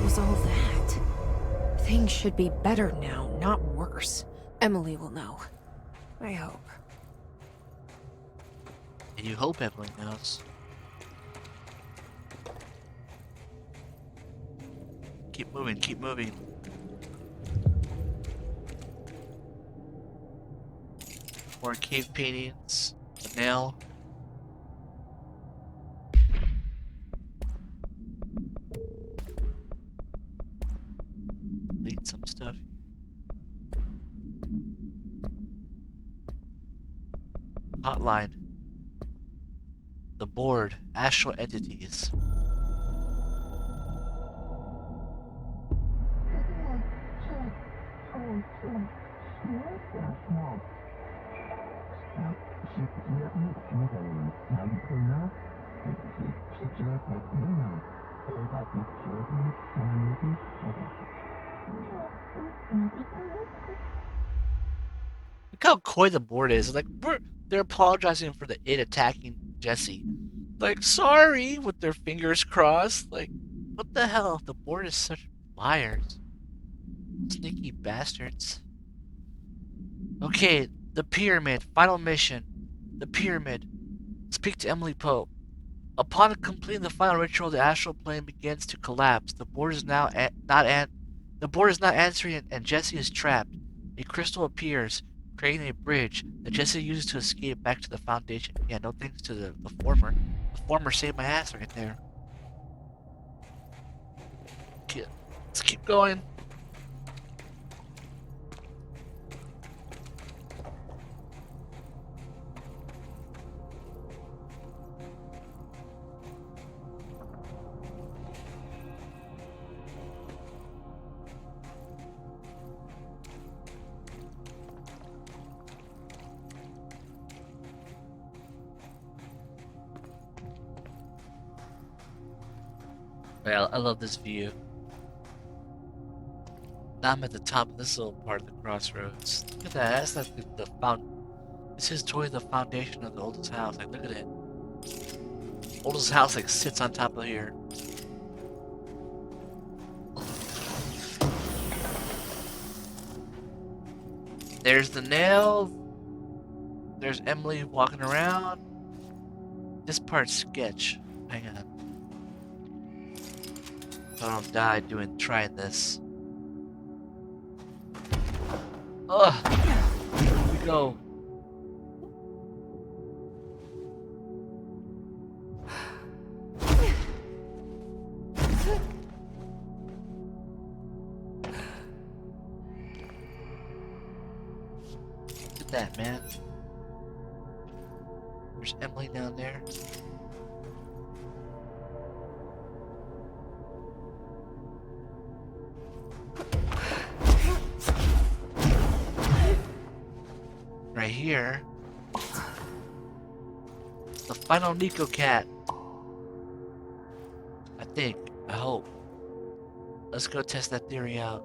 was all that? Things should be better now, not worse. Emily will know. I hope. And you hope Emily knows. Keep moving, keep moving. More cave paintings. A nail. Delete some stuff. Hotline. The board. Astral Entities. Look how coy the board is. Like, they're apologizing for the it attacking Jesse. Like, sorry, with their fingers crossed. Like, what the hell? The board is such liars. Sneaky bastards. Okay, the pyramid. Final mission. The pyramid. Speak to Emily Pope. Upon completing the final ritual, the astral plane begins to collapse. The board is now not answering, and Jesse is trapped. A crystal appears, creating a bridge that Jesse uses to escape back to the Foundation. Yeah, no thanks to the former. The former saved my ass right there. Okay, let's keep going. Well, I love this view. Now I'm at the top of this little part of the crossroads. Look at that. That's like This is totally the foundation of the oldest house. Like, look at it. Oldest house like sits on top of here. There's the nail. There's Emily walking around. This part's sketch. Hang on. So I don't die trying this. Ugh. Here we go. Look at that, man. There's Emily down there. Right here. The final Neko cat. I think. I hope. Let's go test that theory out.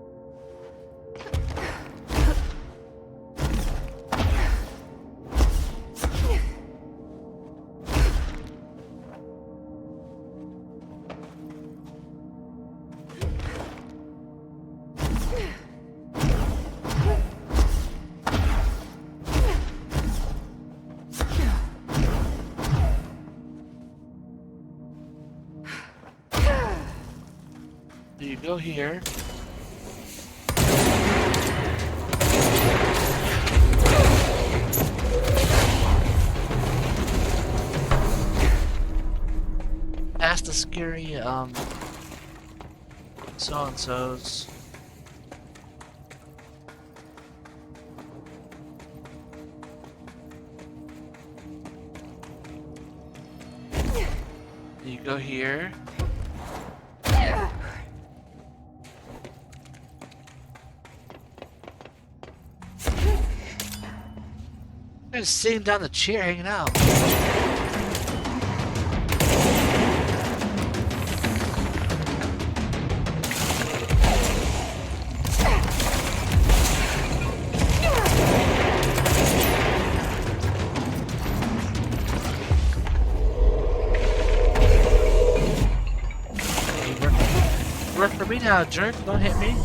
So you go here. Past the scary so-and-sos. You go here. I'm just sitting down the chair, hanging out. work for me now, jerk. Don't hit me.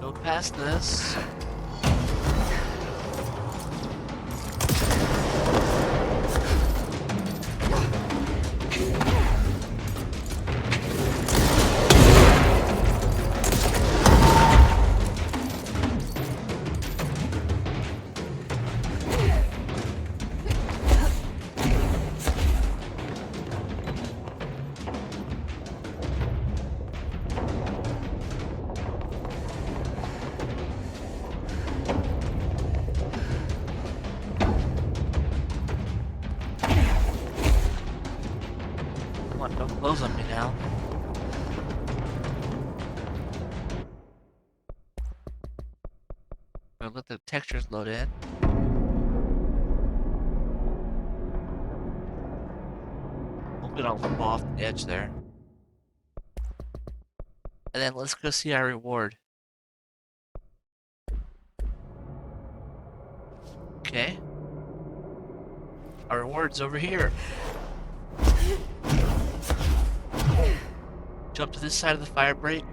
Go past this. Come on, don't close on me now. I'll let the textures load in. Hope we don't fall off the edge there. And then let's go see our reward. Okay. Our reward's over here. Jump to this side of the firebreak.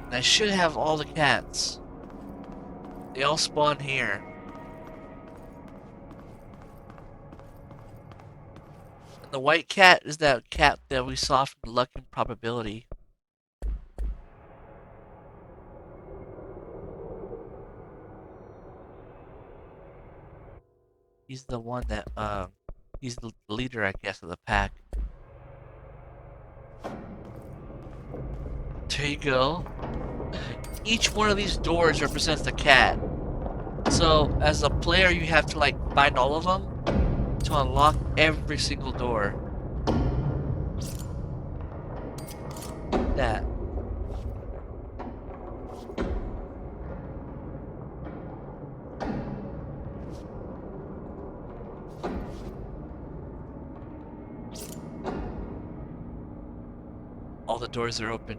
And I should have all the cats. They all spawn here. And the white cat is that cat that we saw from Luck and Probability. He's the one that, he's the leader, I guess, of the pack. There you go. Each one of these doors represents the cat. So, as a player, you have to, like, find all of them to unlock every single door. That. All the doors are open.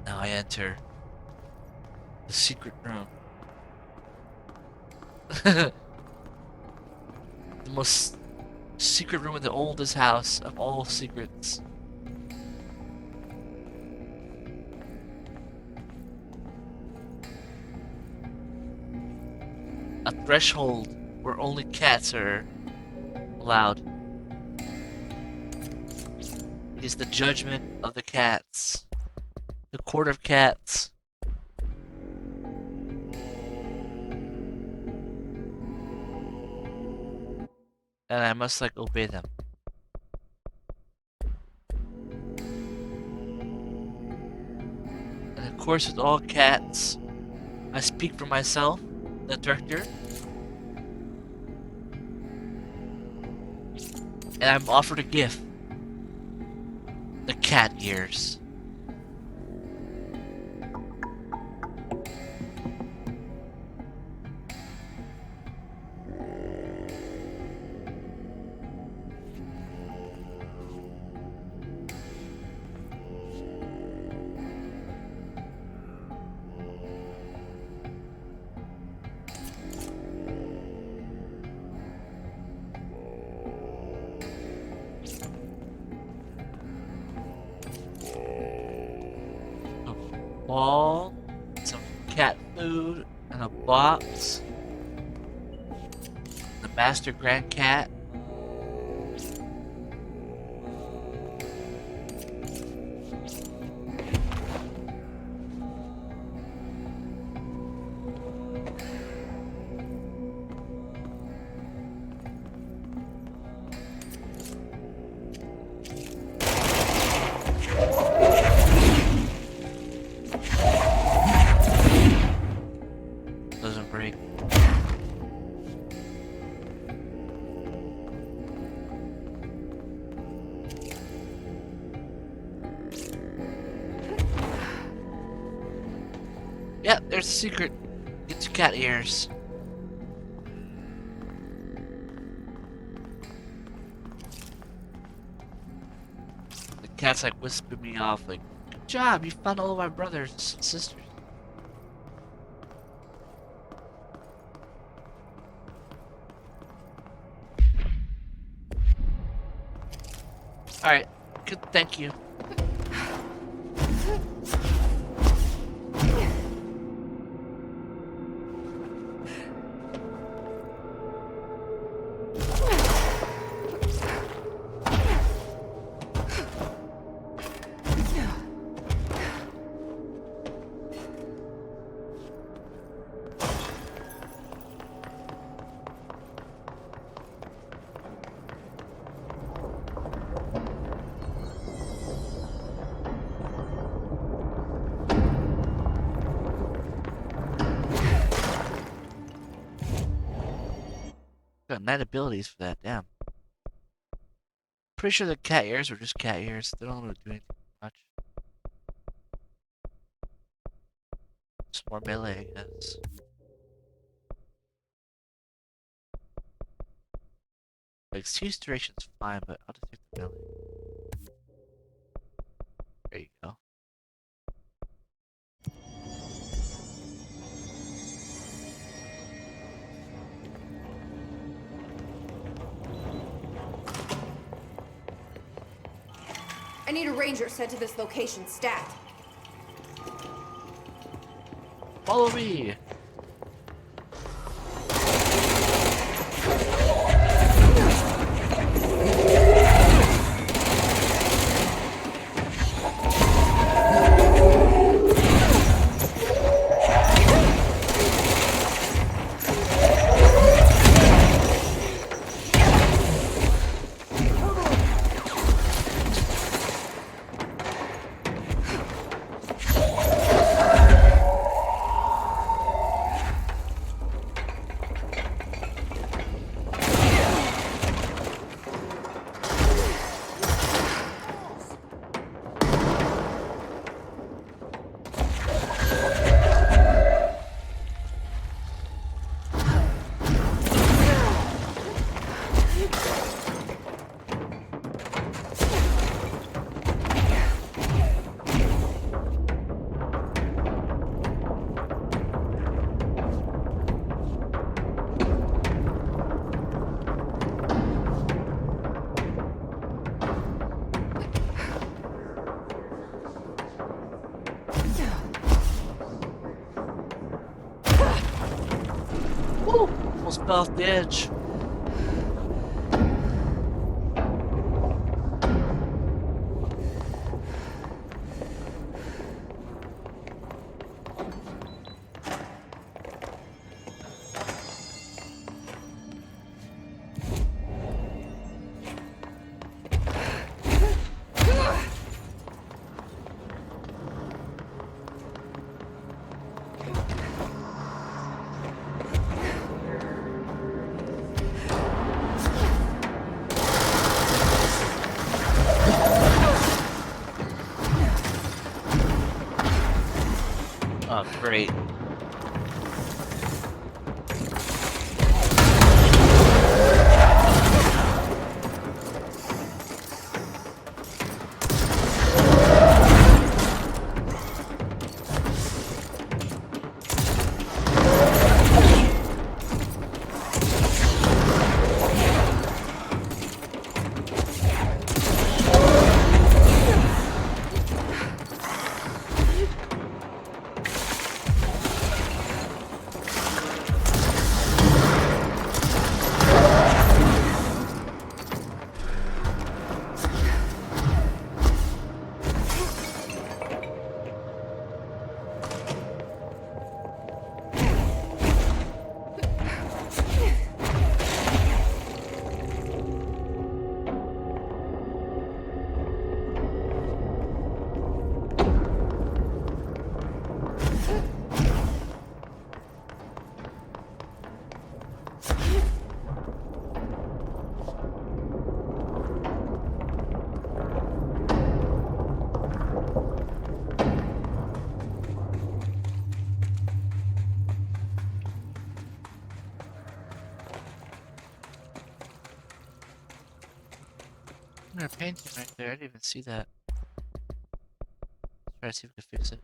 Now I enter the secret room. The most secret room in the oldest house of all secrets. A threshold where only cats are allowed. It is the judgment of the cats. The court of cats. And I must, like, obey them. And of course, with all cats, I speak for myself, the director. And I'm offered a gift. The cat ears. Ball, some cat food, and a box. The master grand cat. Doesn't break. Yeah, there's a secret. It's cat ears. The cat's like whispering me off, like, job! You found all of our brothers and sisters. Alright, good, thank you. Got 9 abilities for that, damn. Pretty sure the cat ears were just cat ears. They don't really do anything much. Just more melee, I guess. Like, C's duration's fine, but I'll just take the melee. There you go. I need a ranger sent to this location stat. Follow me! Almost fell off the edge. Oh, great. There's a painting right there. I didn't even see that. Try to see if we can fix it.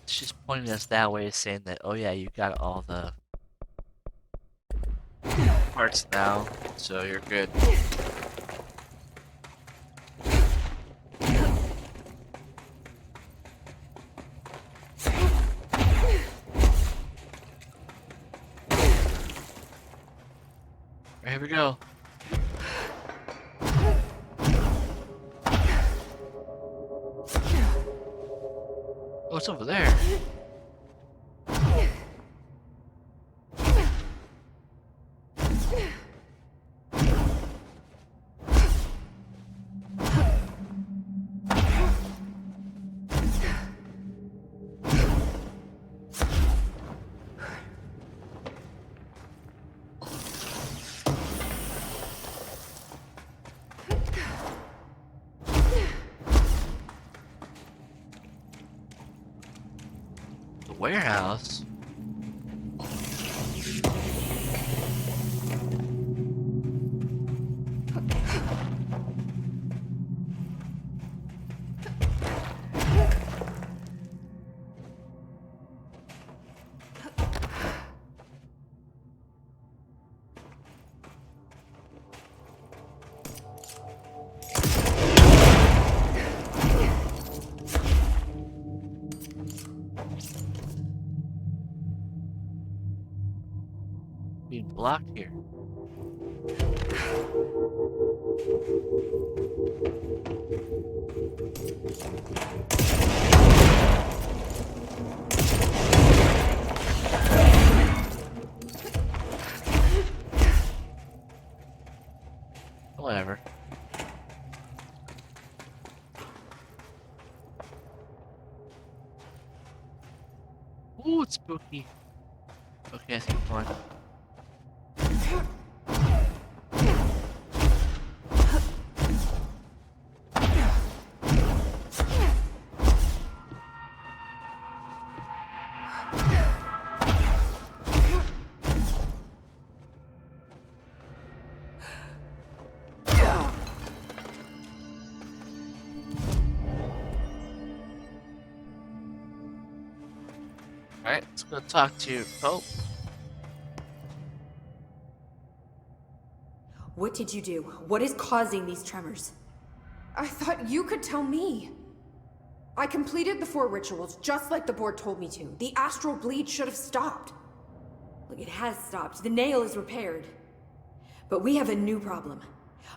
She's pointing us that way, saying that, oh yeah, you got all the parts now, so you're good. Here we go. Oh, it's over there. Warehouse. Being blocked here. Whatever. Ooh, it's spooky. Okay, I think I'm fine. Alright, let's go talk to Pope. What did you do? What is causing these tremors? I thought you could tell me. I completed the 4 rituals just like the board told me to. The astral bleed should have stopped. Look, it has stopped. The nail is repaired. But we have a new problem.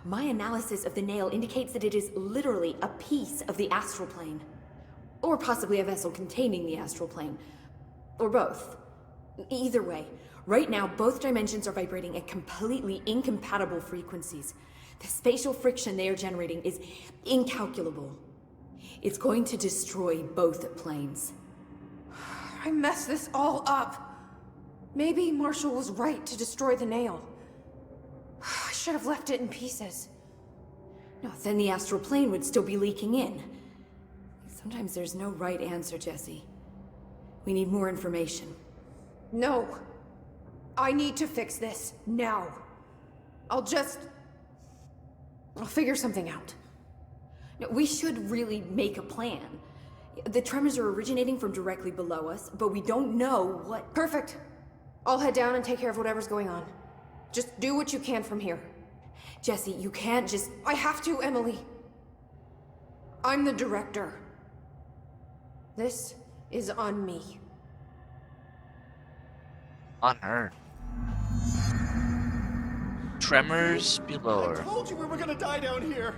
My analysis of the nail indicates that it is literally a piece of the astral plane. Or possibly a vessel containing the astral plane. Or both. Either way, right now both dimensions are vibrating at completely incompatible frequencies. The spatial friction they are generating is incalculable. It's going to destroy both planes. I messed this all up. Maybe Marshall was right to destroy the nail. I should have left it in pieces. No, then the astral plane would still be leaking in. Sometimes there's no right answer, Jesse. We need more information. No. I need to fix this, now. I'll figure something out. No, we should really make a plan. The tremors are originating from directly below us, but we don't know what... Perfect. I'll head down and take care of whatever's going on. Just do what you can from here. Jesse, you can't just... I have to, Emily. I'm the director. This is on me. On her. Tremors below I her. told you we were gonna die down here!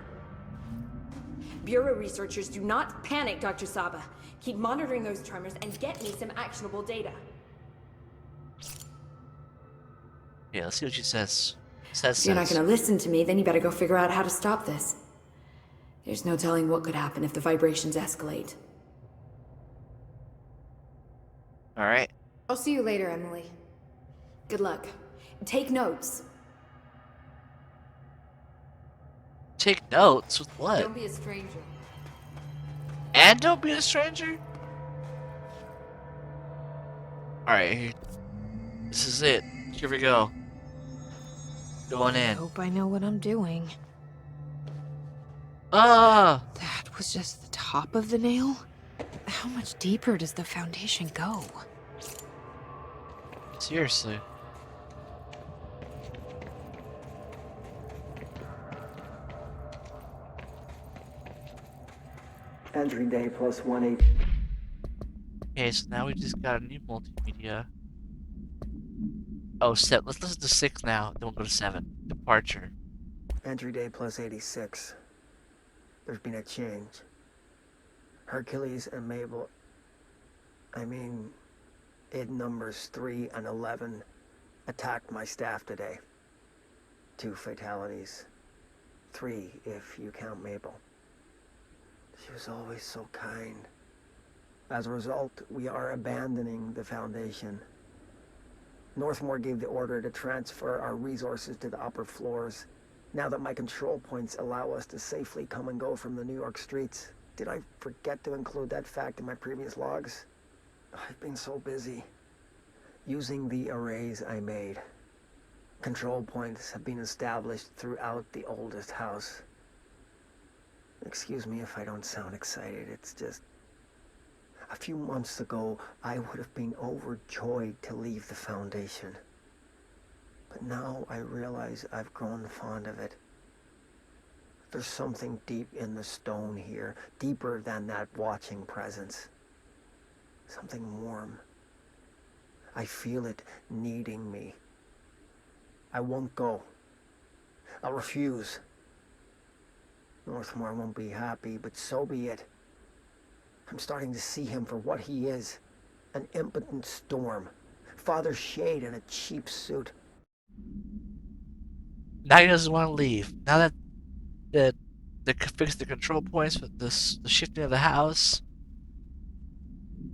Bureau researchers, do not panic, Dr. Saba. Keep monitoring those tremors and get me some actionable data. Yeah, let's see what she says. If you're not gonna listen to me, then you better go figure out how to stop this. There's no telling what could happen if the vibrations escalate. Alright. I'll see you later, Emily. Good luck. Take notes. Take notes? With what? Don't be a stranger. And don't be a stranger? Alright, this is it. Here we go. Going I in. hope I know what I'm doing. Ah! That was just the top of the nail? How much deeper does the foundation go? Seriously. Entry day plus 180. Okay, so now we just got a new multimedia. Oh, seven. Let's listen to 6 now, then we'll go to 7. Departure. Entry day plus 86. There's been a change. Hercules and Mabel, id numbers 3 and 11 attacked my staff today. 2 fatalities. 3 if you count Mabel. She was always so kind. As a result, we are abandoning the Foundation. Northmore gave the order to transfer our resources to the upper floors, now that my control points allow us to safely come and go from the New York streets. Did I forget to include that fact in my previous logs? I've been so busy using the arrays I made. Control points have been established throughout the oldest house. Excuse me if I don't sound excited, it's just... A few months ago, I would have been overjoyed to leave the Foundation. But now I realize I've grown fond of it. There's something deep in the stone here, deeper than that watching presence. Something warm. I feel it needing me. I won't go. I'll refuse. Northmore won't be happy, but so be it. I'm starting to see him for what he is. An impotent storm. Father Shade in a cheap suit. Now he doesn't want to leave. Now that they fixed the control points with the shifting of the house,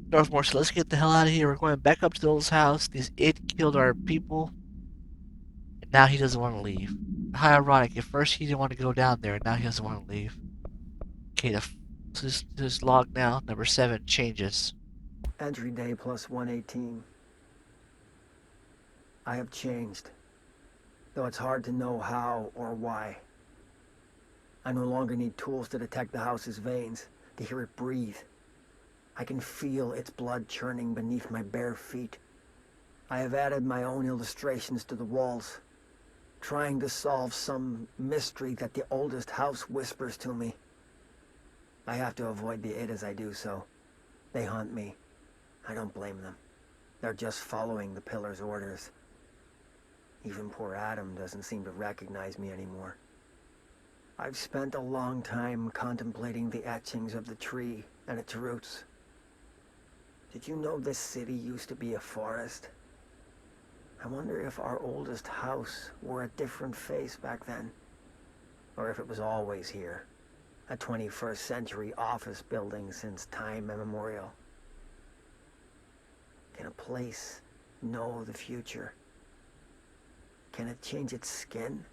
Northmore said, let's get the hell out of here. We're going back up to the old house. These id killed our people. And now he doesn't want to leave. How ironic. At first he didn't want to go down there, and now he doesn't want to leave. Okay, this log now, number 7, changes. Entry day plus 118. I have changed, though it's hard to know how or why. I no longer need tools to detect the house's veins, to hear it breathe. I can feel its blood churning beneath my bare feet. I have added my own illustrations to the walls, trying to solve some mystery that the oldest house whispers to me. I have to avoid the id as I do so. They hunt me. I don't blame them. They're just following the Pillar's orders. Even poor Adam doesn't seem to recognize me anymore. I've spent a long time contemplating the etchings of the tree and its roots. Did you know this city used to be a forest? I wonder if our oldest house wore a different face back then. Or if it was always here. A 21st century office building since time immemorial. Can a place know the future? Can it change its skin?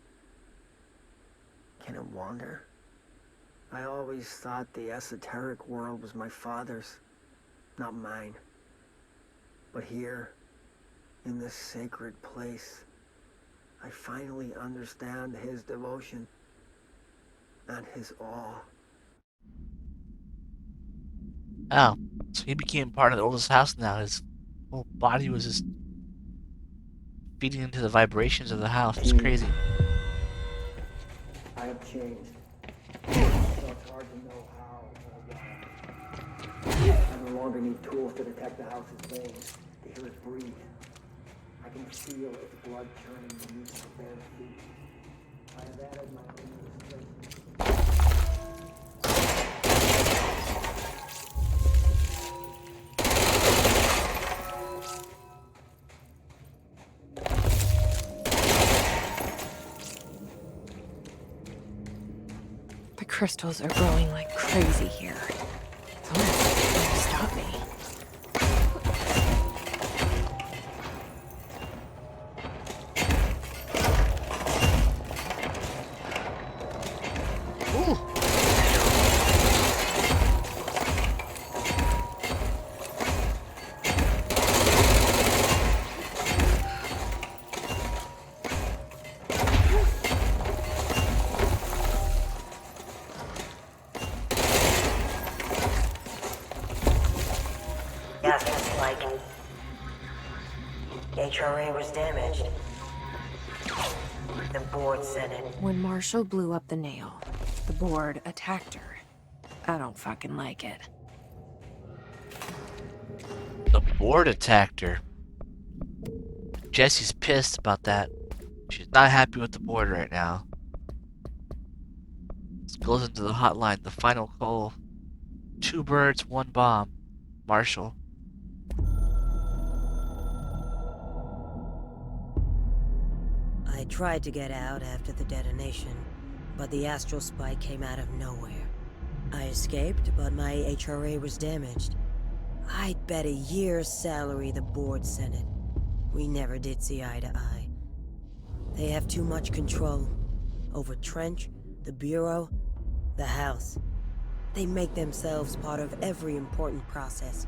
Can it wander? I always thought the esoteric world was my father's, not mine. But here, in this sacred place, I finally understand his devotion and his awe. Oh, so he became part of the oldest house now. His whole body was just feeding into the vibrations of the house. It's crazy. I have changed. So it's hard to know how or why. I no longer need tools to detect the house's veins, to hear it breathe. I can feel its blood churning beneath my bare feet. I have added my own illustrations. The crystals are growing like crazy here. Someone's trying to stop me. HRA was damaged. The board said it. When Marshall blew up the nail, the board attacked her. I don't fucking like it. The board attacked her. Jesse's pissed about that. She's not happy with the board right now. This goes into the hotline, the final call. 2 birds, 1 bomb. Marshall. I tried to get out after the detonation, but the astral spike came out of nowhere. I escaped, but my HRA was damaged. I'd bet a year's salary the board sent it. We never did see eye to eye. They have too much control over Trench, the Bureau, the House. They make themselves part of every important process.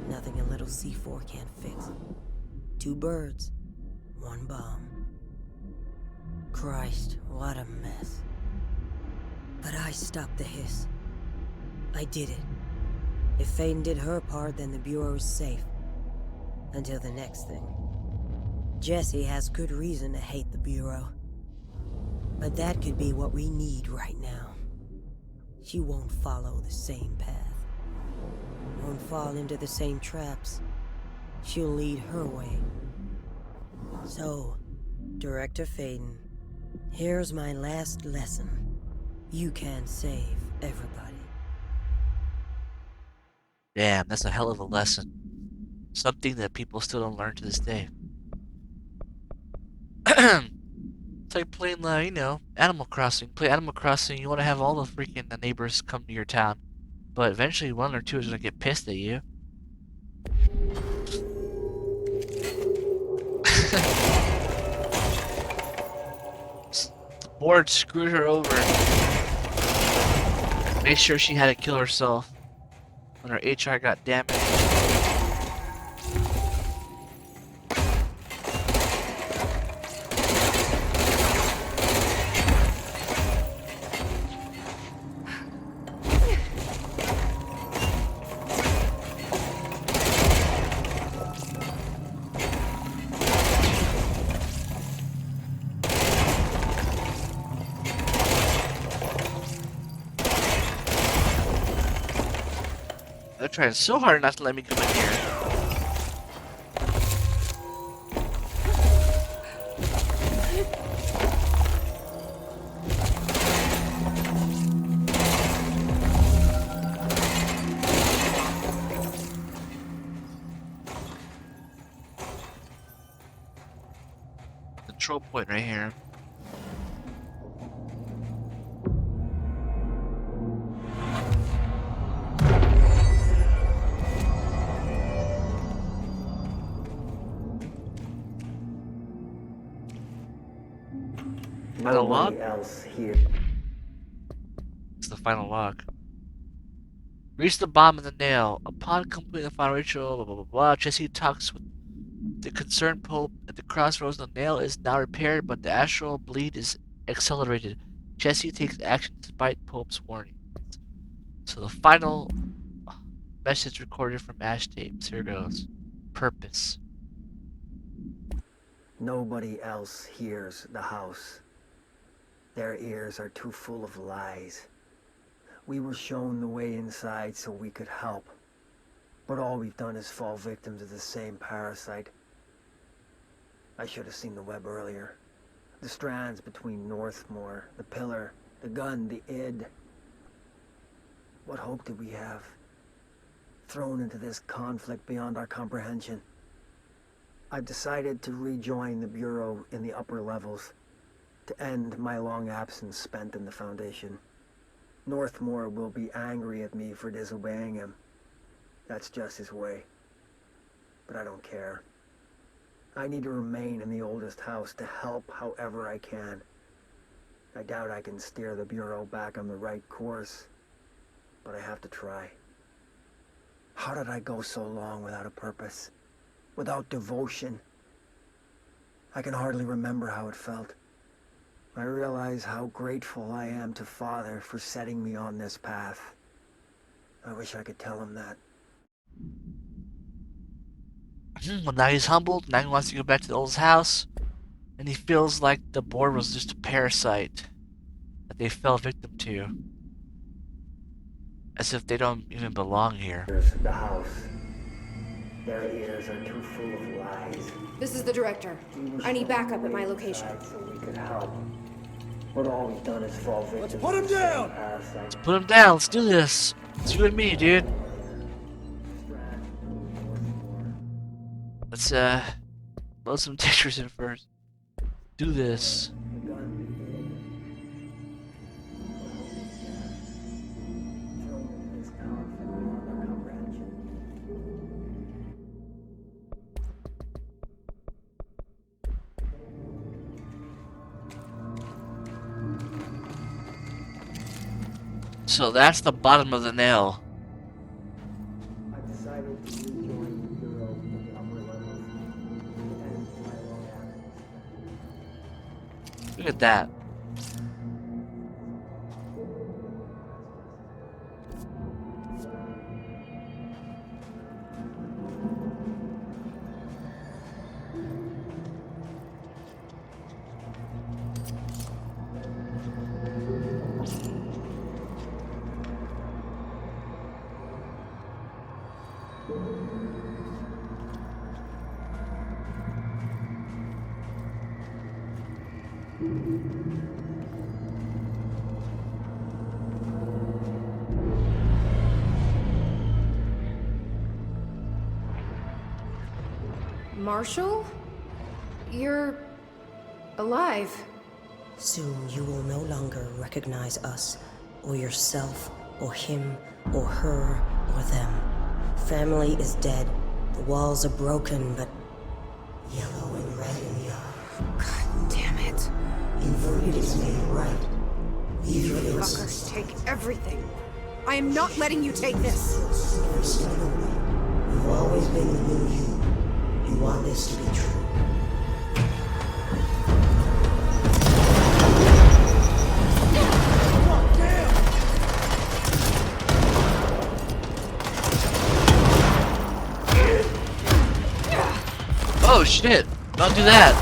Nothing a little C4 can't fix. 2 birds, 1 bomb. Christ, what a mess. But I stopped the hiss. I did it. If Faden did her part, then the Bureau's safe. Until the next thing. Jesse has good reason to hate the Bureau. But that could be what we need right now. She won't follow the same path. Won't fall into the same traps. She'll lead her way. So, Director Faden, here's my last lesson. You can save everybody. Damn, that's a hell of a lesson. Something that people still don't learn to this day. It's like playing, you know, Animal Crossing. Play Animal Crossing, you want to have all the freaking neighbors come to your town. But eventually 1 or 2 is going to get pissed at you. The board screwed her over. Made sure she had to kill herself when her HR got damaged. They're trying so hard not to let me come in here. Control point right here. Final log? Nobody else here. It's the final log. Reach the bomb in the nail. Upon completing the final ritual, blah blah blah blah. Jesse talks with the concerned Pope at the Crossroads. The nail is now repaired, but the astral bleed is accelerated. Jesse takes action despite Pope's warning. So the final message recorded from Ash tapes. Here goes. Purpose. Nobody else hears the house. Their ears are too full of lies. We were shown the way inside so we could help. But all we've done is fall victim to the same parasite. I should have seen the web earlier. The strands between Northmore, the pillar, the gun, the id. What hope did we have? Thrown into this conflict beyond our comprehension. I've decided to rejoin the Bureau in the upper levels, to end my long absence spent in the Foundation. Northmore will be angry at me for disobeying him. That's just his way. But I don't care. I need to remain in the oldest house to help however I can. I doubt I can steer the Bureau back on the right course, but I have to try. How did I go so long without a purpose? Without devotion? I can hardly remember how it felt. I realize how grateful I am to Father for setting me on this path. I wish I could tell him that. Well, now he's humbled. Now he wants to go back to the old house. And he feels like the board was just a parasite that they fell victim to. As if they don't even belong here. The house. Their ears are too full of lies. This is the director. I need backup at my location. So we could help. But all we've done is fall victim. Let's put him down! Let's put him down. Let's do this. It's you and me, dude. Let's load some textures in first. Do this. So that's the bottom of the nail. I decided to rejoin the Bureau in the upper levels and my own actions. Look at that. Marshall? You're alive. Soon you will no longer recognize us, or yourself, or him, or her, or them. Family is dead. The walls are broken, but yellow and red in the eye. God damn it. Inverted is made right. Leave your Fuckers take everything. I am not letting you take this. You've always been the new you. You want this to be true. Oh shit! Don't do that!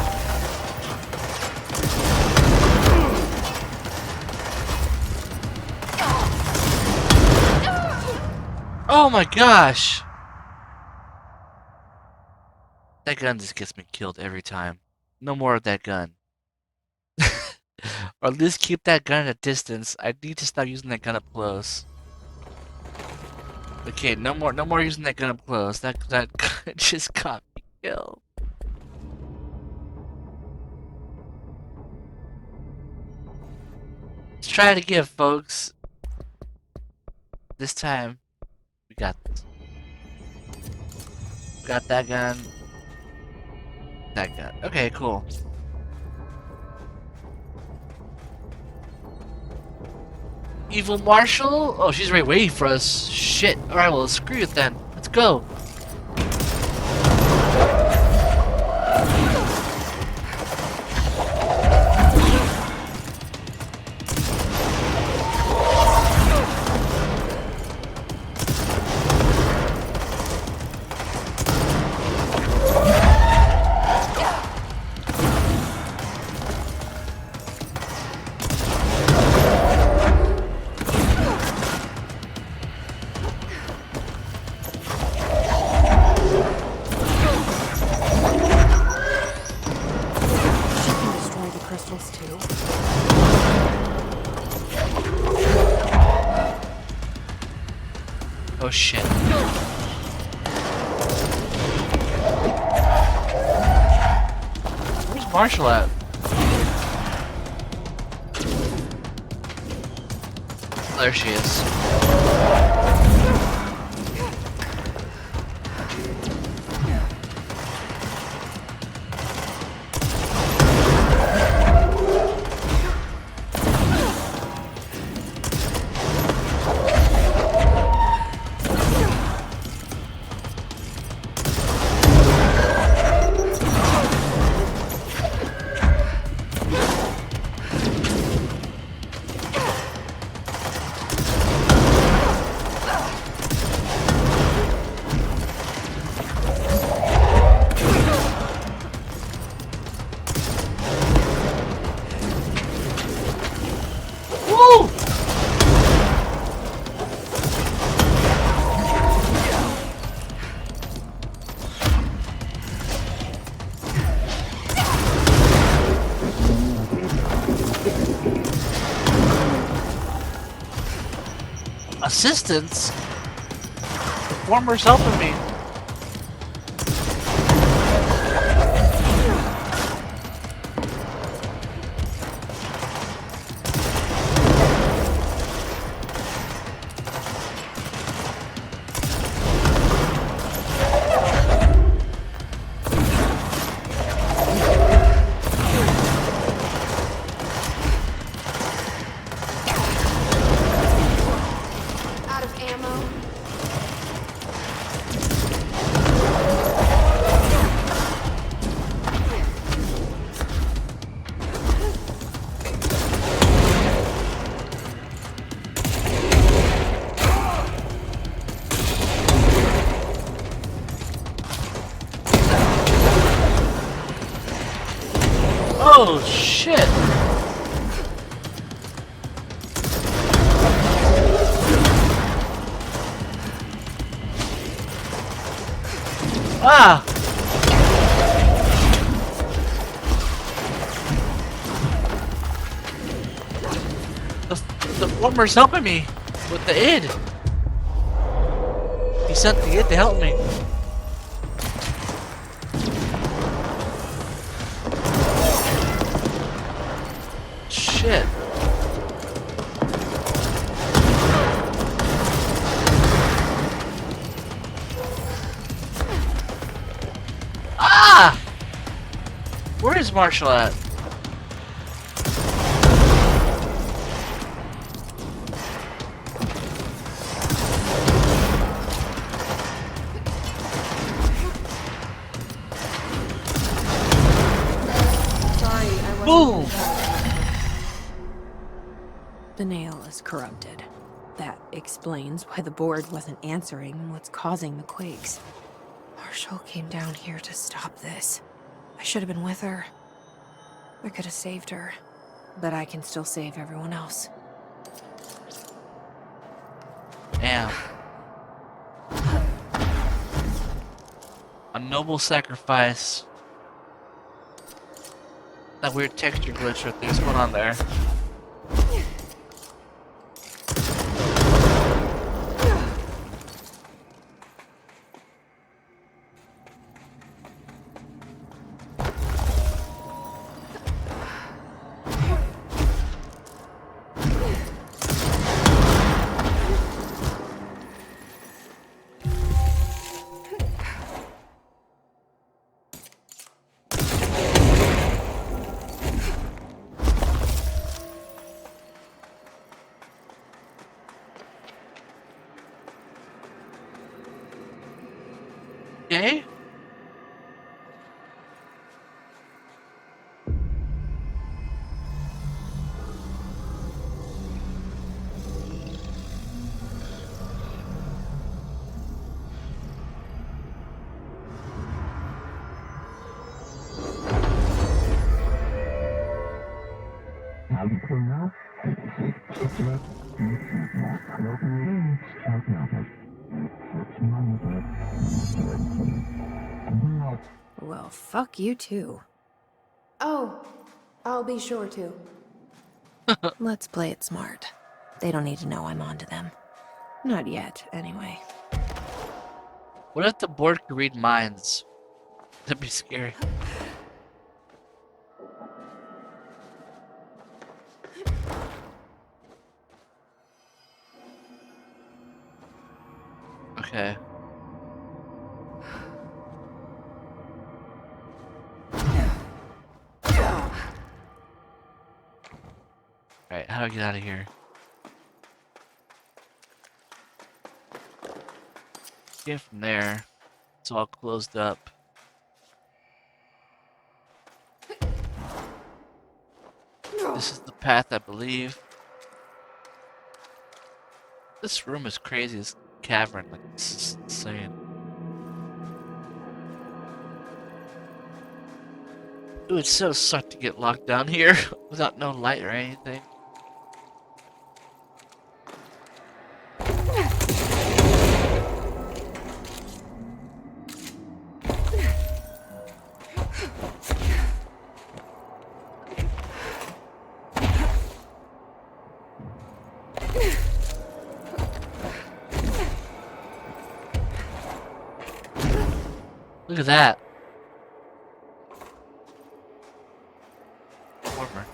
Oh my gosh! That gun just gets me killed every time. No more of that gun. Or at least keep that gun at a distance. I need to stop using that gun up close. Okay, no more using that gun up close. That gun just got me killed. Let's try it again, folks. This time, we got this. Got that gun. That gun. Okay, cool. Evil Marshall? Oh, she's right waiting for us. Shit. Alright, well, screw it then. Let's go. Oh shit. Where's Marshall at? There she is. assistance? The former's helping me. Out of ammo. Oh shit! Ah! The former's helping me with the id. He sent the id to help me. Shit. Ah! Where is Marshall at? Sorry, I wasn't. Boom! The nail is corrupted. That explains why the board wasn't answering and what's causing the quakes. Marshall came down here to stop this. I should have been with her. I could have saved her. But I can still save everyone else. Damn. A noble sacrifice. That weird texture glitch right there. What's going on there? Okay. Well, fuck you too. Oh, I'll be sure to. Let's play it smart. They don't need to know I'm onto them. Not yet, anyway. What if the board could read minds? That'd be scary. Okay. Alright, how do I get out of here? Get from there. It's all closed up. This is the path, I believe. This room is crazy. This cavern, like, this is insane. It would so suck to get locked down here without no light or anything. Look at that. Warmer.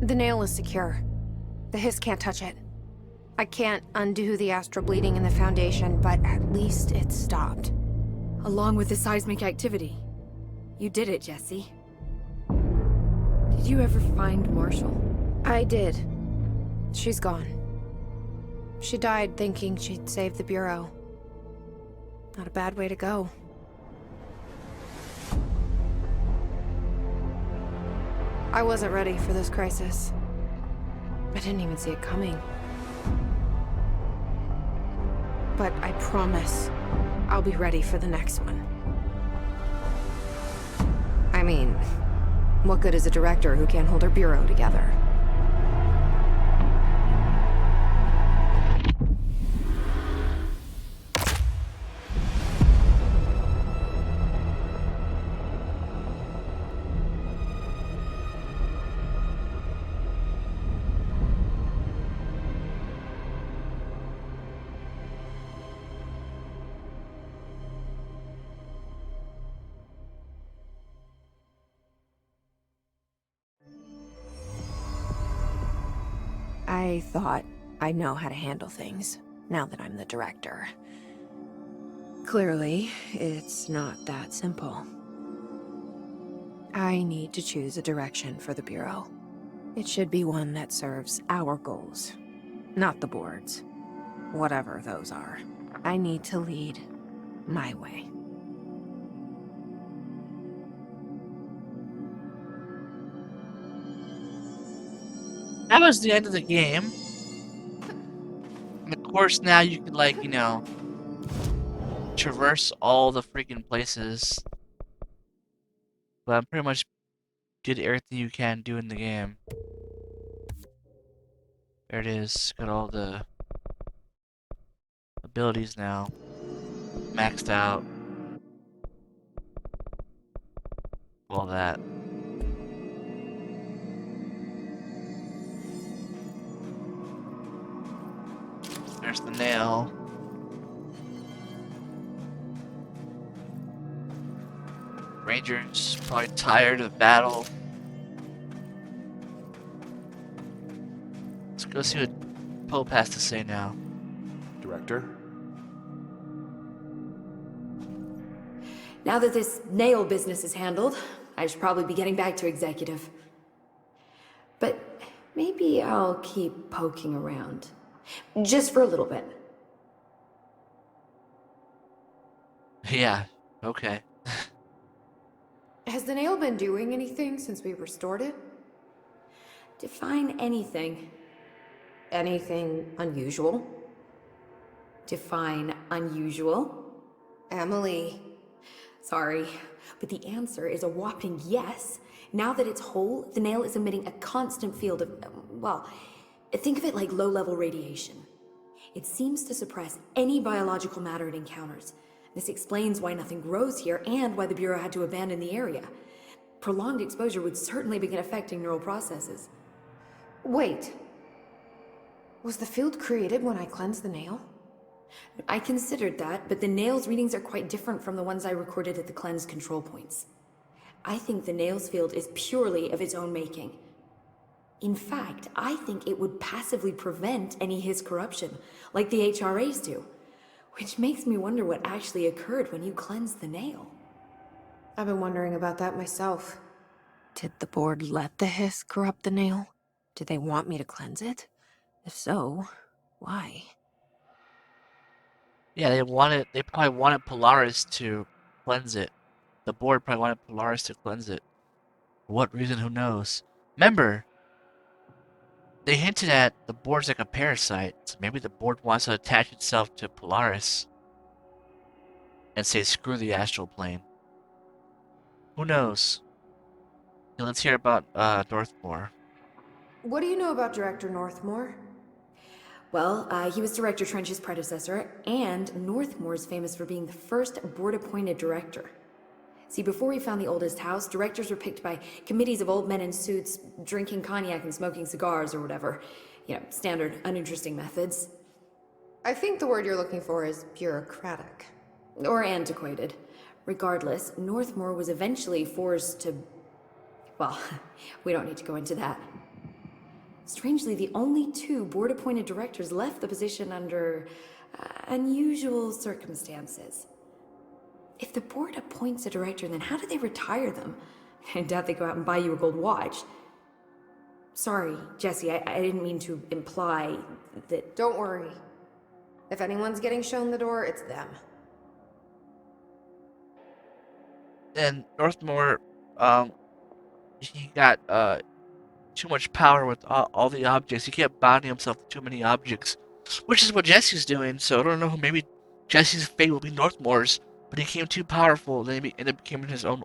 The nail is secure. The hiss can't touch it. I can't undo the astral bleeding in the Foundation, but at least it's stopped. Along with the seismic activity. You did it, Jesse. Did you ever find Marshall? I did. She's gone. She died thinking she'd save the Bureau. Not a bad way to go. I wasn't ready for this crisis. I didn't even see it coming. But I promise, I'll be ready for the next one. I mean, what good is a director who can't hold her bureau together? I thought I know how to handle things, now that I'm the director. Clearly, it's not that simple. I need to choose a direction for the Bureau. It should be one that serves our goals, not the board's. Whatever those are. I need to lead my way. That was the end of the game. And of course now you can, like, you know, traverse all the freaking places. But I pretty much did everything you can do in the game. There it is. Got all the abilities now. Maxed out. All that. There's the nail. Ranger's probably tired of battle. Let's go see what Pope has to say now. Director? Now that this nail business is handled, I should probably be getting back to executive. But maybe I'll keep poking around. Just for a little bit. Yeah, okay. Has the nail been doing anything since we restored it? Define anything. Anything unusual? Define unusual. Emily. Sorry, but the answer is a whopping yes. Now that it's whole, the nail is emitting a constant field of, well, think of it like low-level radiation. It seems to suppress any biological matter it encounters. This explains why nothing grows here and why the Bureau had to abandon the area. Prolonged exposure would certainly begin affecting neural processes. Wait. Was the field created when I cleansed the nail? I considered that, but the nail's readings are quite different from the ones I recorded at the cleanse control points. I think the nail's field is purely of its own making. In fact, I think it would passively prevent any His corruption, like the HRAs do. Which makes me wonder what actually occurred when you cleansed the nail. I've been wondering about that myself. Did the board let the hiss corrupt the nail? Did they want me to cleanse it? If so, why? Yeah, they probably wanted Polaris to cleanse it. The board probably wanted Polaris to cleanse it. For what reason, who knows? Remember, they hinted at the board's like a parasite, so maybe the board wants to attach itself to Polaris and say screw the astral plane. Who knows? Now let's hear about Northmore. What do you know about Director Northmore? Well, he was Director Trench's predecessor, and Northmore's famous for being the first board-appointed director. See, before he found the oldest house, directors were picked by committees of old men in suits, drinking cognac and smoking cigars or whatever. standard, uninteresting methods. I think the word you're looking for is bureaucratic. Or antiquated. Regardless, Northmore was eventually forced to... Well, we don't need to go into that. Strangely, the only 2 board-appointed directors left the position under unusual circumstances. If the board appoints a director, then how do they retire them? I doubt they go out and buy you a gold watch. Sorry, Jesse, I didn't mean to imply that... Don't worry. If anyone's getting shown the door, it's them. And Northmore, he got too much power with all the objects. He kept binding himself to too many objects, which is what Jesse's doing. So I don't know. Maybe Jesse's fate will be Northmore's, but he became too powerful. Then he ended up becoming his own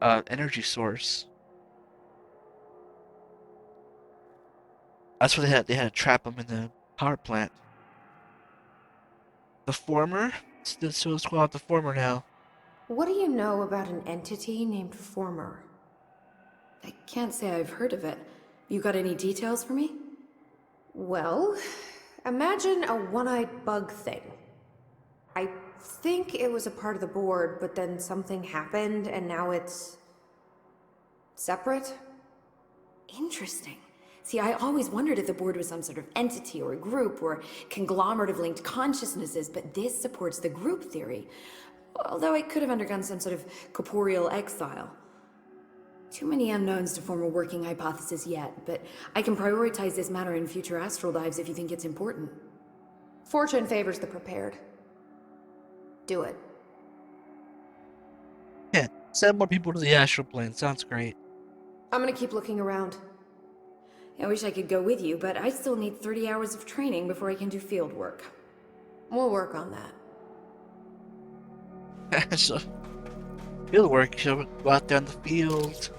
energy source. That's why they had to trap him in the power plant. The former. So let's call out the former now. What do you know about an entity named Former? I can't say I've heard of it. You got any details for me? Well, imagine a one-eyed bug thing. I think it was a part of the board, but then something happened and now it's... separate? Interesting. See, I always wondered if the board was some sort of entity or a group or conglomerate of linked consciousnesses, but this supports the group theory. Although it could have undergone some sort of corporeal exile. Too many unknowns to form a working hypothesis yet, but I can prioritize this matter in future astral dives if you think it's important. Fortune favors the prepared. Do it. Yeah, send more people to the astral plane. Sounds great. I'm gonna keep looking around. I wish I could go with you, but I still need 30 hours of training before I can do field work. We'll work on that. So, field work. She'll go out there in the field.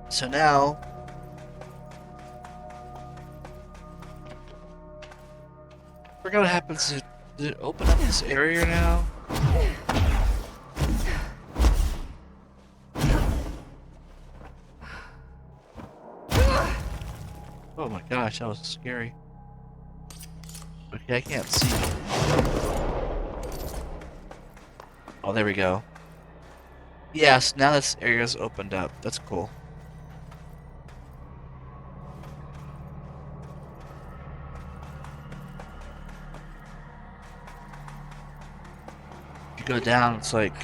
So now, I forgot what happens. Does it open up this area now? Oh my gosh, that was scary. Okay, I can't see. Oh, there we go. Yes, now this area's opened up. That's cool. If you go down, it's like...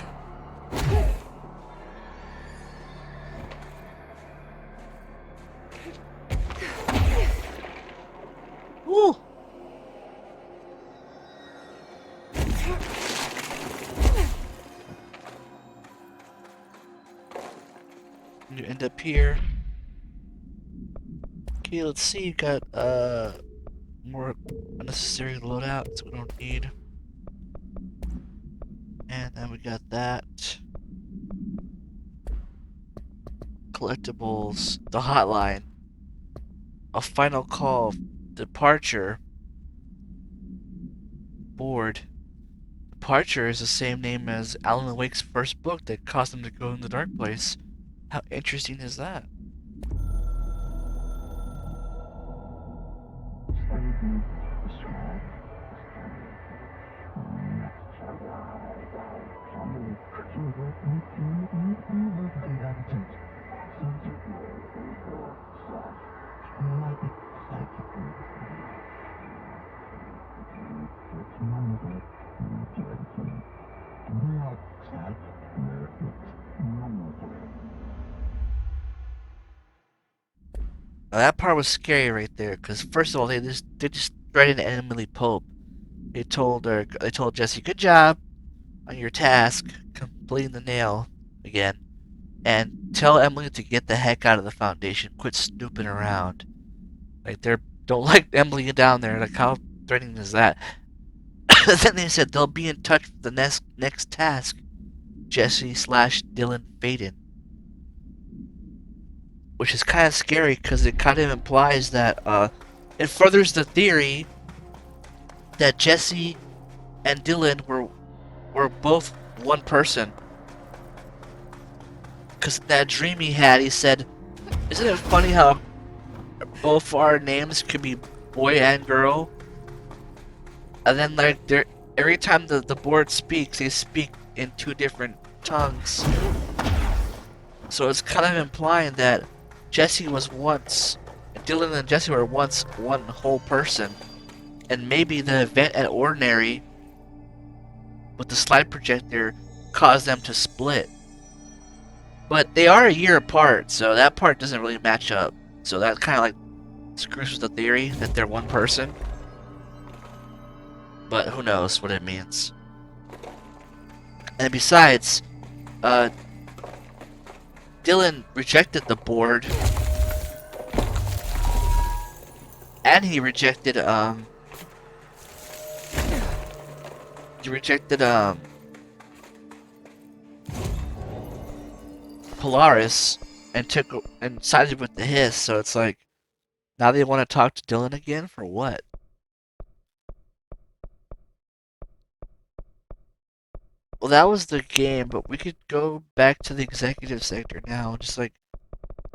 Woo! You end up here. Okay, let's see. You got more unnecessary loadouts we don't need. And then we got that. Collectibles. The hotline. A final call. Departure. Board. Departure is the same name as Alan Wake's first book that caused him to go in the dark place. How interesting is that? Now that part was scary right there, because first of all, they just threatened Emily Pope. They told Jesse, "Good job on your task, completing the nail again, and tell Emily to get the heck out of the Foundation. Quit snooping around." Like don't like Emily down there. Like how threatening is that? Then they said they'll be in touch with the next task, Jesse/Dylan Faden. Which is kind of scary because it kind of implies that it furthers the theory that Jesse and Dylan were both one person. Because that dream he had, he said, "Isn't it funny how both our names could be boy and girl. And then like every time the board speaks, they speak in two different tongues. So it's kind of implying that Jesse was once, Dylan and Jesse were once one whole person. And maybe the event at Ordinary with the slide projector caused them to split. But they are a year apart, so that part doesn't really match up. So that kind of like screws with the theory that they're one person. But who knows what it means. And besides, Dylan rejected the board. And he rejected, Polaris and sided with the Hiss, so it's like, now they want to talk to Dylan again for what? Well, that was the game, but we could go back to the executive sector now, just like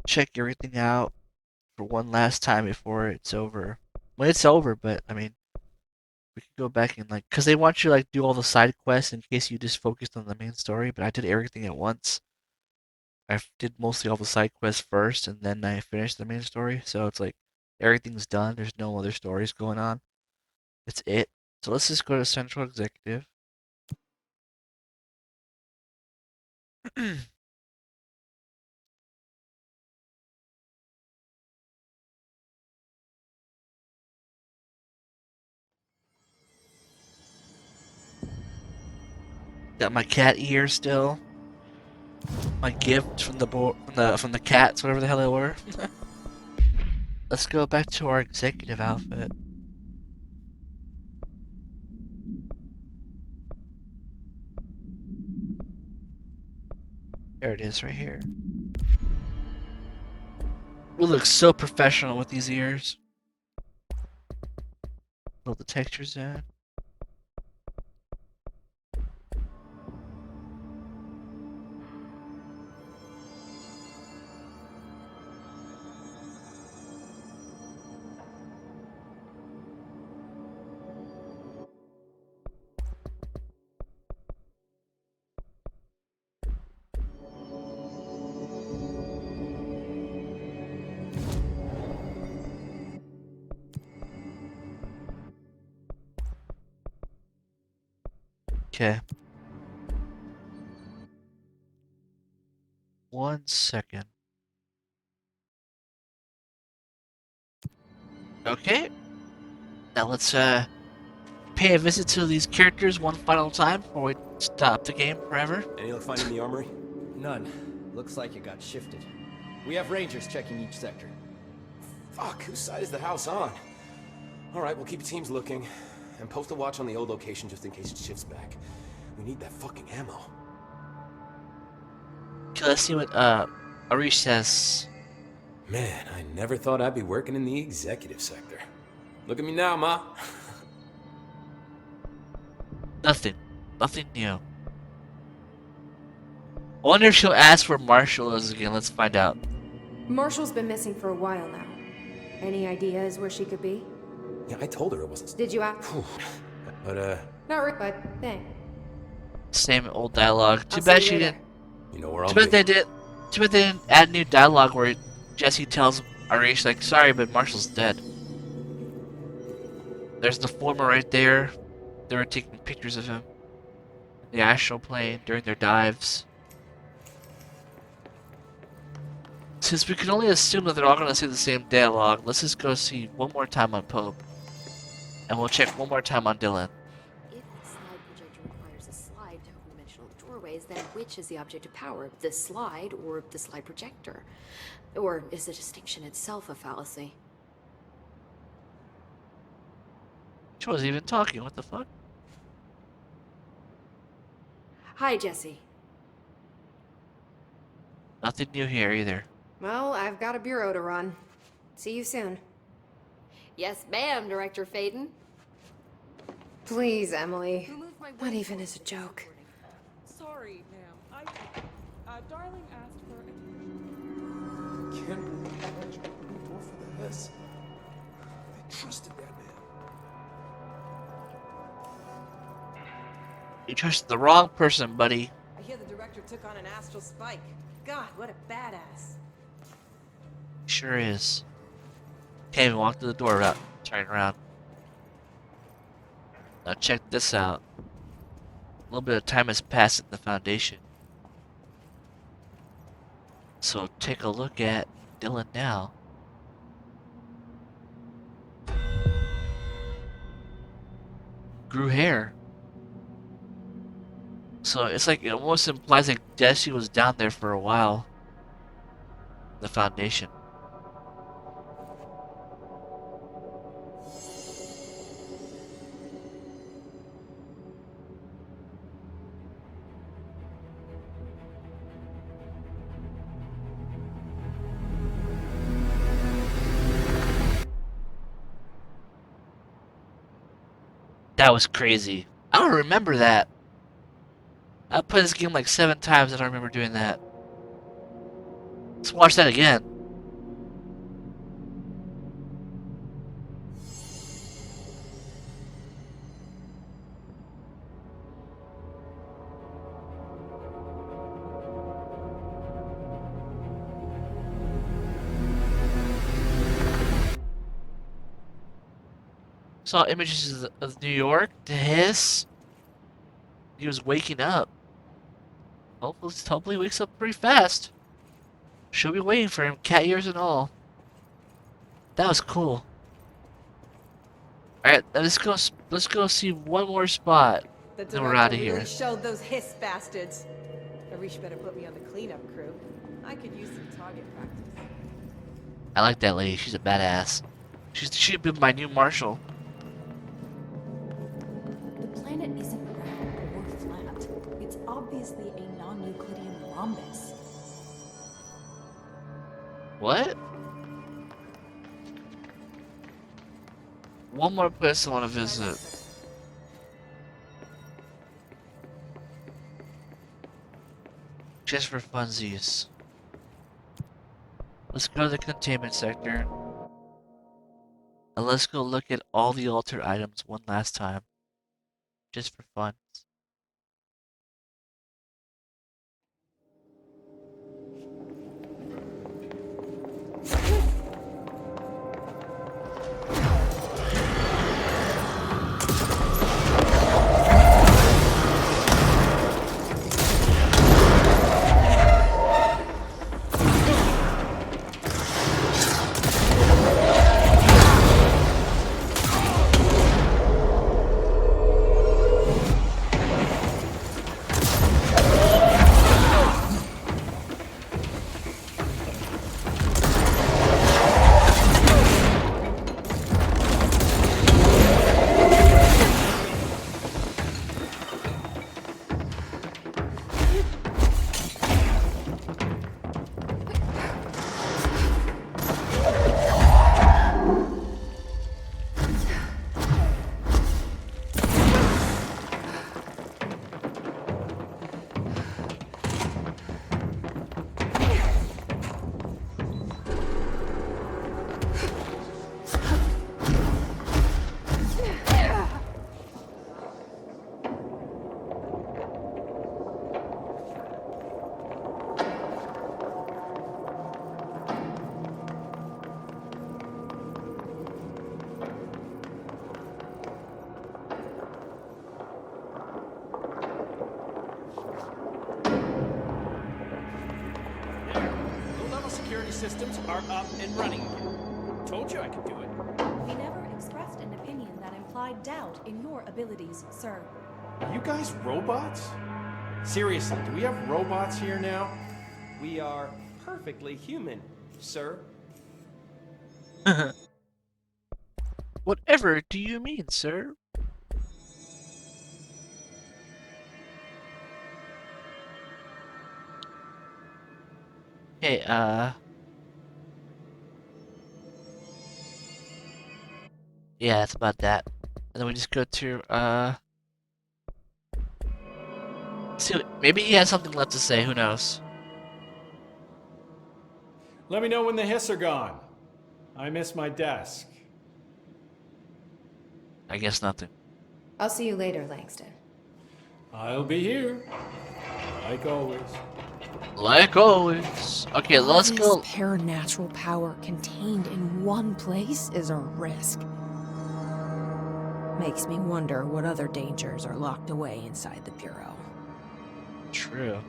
check everything out for one last time before it's over. Well, it's over, but I mean, we could go back and like, cause they want you to like do all the side quests in case you just focused on the main story. But I did everything at once. I did mostly all the side quests first, and then I finished the main story. So it's like everything's done. There's no other stories going on. It's it. So let's just go to Central Executive. Got my cat ear still. My gift from the cats, whatever the hell they were. Let's go back to our executive outfit. There it is, right here. We look so professional with these ears. Build the textures in. Okay. 1 second. Okay. Now let's pay a visit to these characters one final time before we stop the game forever. Any luck finding the armory? None. Looks like it got shifted. We have rangers checking each sector. Fuck, whose side is the house on? Alright, we'll keep teams looking. And post a watch on the old location just in case it shifts back. We need that fucking ammo. Okay, let's see what Arish says. Man, I never thought I'd be working in the executive sector. Look at me now, Ma. Nothing. Nothing new. I wonder if she'll ask where Marshall is again. Let's find out. Marshall's been missing for a while now. Any ideas where she could be? Yeah, I told her it wasn't. Did you ask? But, Not really, but thanks. Same old dialogue. Too I'll bad see she you didn't. later. you know where I'll Too bad be. Too bad they didn't add new dialogue where Jesse tells Arish like, "Sorry, but Marshall's dead." There's the former right there. They were taking pictures of him in the astral plane during their dives. Since we can only assume that they're all going to say the same dialogue, let's just go see one more time on Pope. And we'll check one more time on Dylan. If the slide projector requires a slide to open dimensional doorways, then which is the object of power? The slide or the slide projector? Or is the distinction itself a fallacy? She wasn't even talking, what the fuck? Hi, Jesse. Nothing new here either. Well, I've got a bureau to run. See you soon. Yes, ma'am, Director Faden. Please, Emily. Not even as a joke. Sorry, ma'am. Darling asked for Can't believe I opened the door for that. Yes. They trusted that man. You trusted the wrong person, buddy. I hear the director took on an astral spike. God, what a badass. Sure is. Can't even walk to the door without turning around. Now check this out. A little bit of time has passed at the Foundation. So take a look at Dylan now. Grew hair. So it's like it almost implies like Desi was down there for a while. The Foundation. That was crazy. I don't remember that. I played this game like 7 times. I don't remember doing that. Let's watch that again. Saw images of New York. The hiss. He was waking up. Hopefully he wakes up pretty fast. She'll be waiting for him, cat ears and all. That was cool. Alright, let's go see one more spot. The Then we're out director of here. really showed those hiss bastards. Arish better put me on the cleanup crew. I could use some target practice. I like that lady. She's a badass. She'd be my new marshal. The planet isn't round or flat. It's obviously a non-Euclidean rhombus. What? One more place I want to visit. Just for funsies. Let's go to the containment sector. And let's go look at all the altered items one last time. Just for fun. Systems are up and running again. Told you I could do it. We never expressed an opinion that implied doubt in your abilities, sir. Are you guys robots? Seriously, do we have robots here now? We are perfectly human, sir. Whatever do you mean, sir? Hey, yeah, that's about that. And then we just go to, see, maybe he has something left to say, who knows? Let me know when the hiss are gone. I miss my desk. I guess nothing. I'll see you later, Langston. I'll be here. Like always. Like always. Okay, All let's this go. paranatural power contained in one place is a risk. Makes me wonder what other dangers are locked away inside the Bureau. True.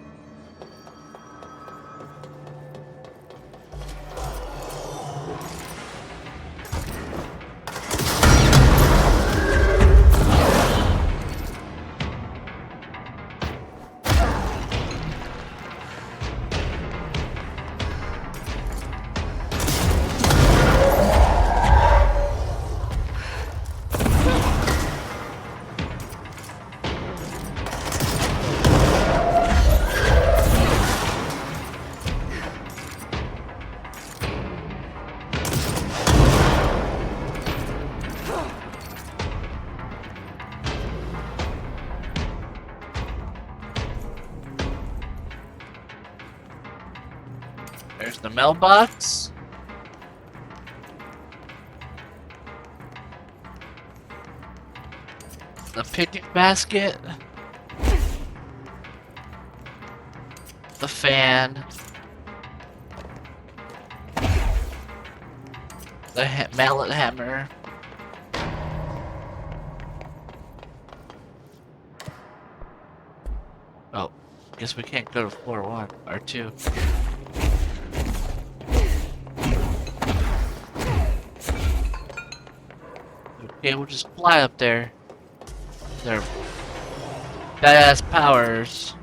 There's the mailbox. The picnic basket. The fan. The mallet hammer. Oh, guess we can't go to floor 1 or 2. Okay, we'll just fly up there. Their badass powers.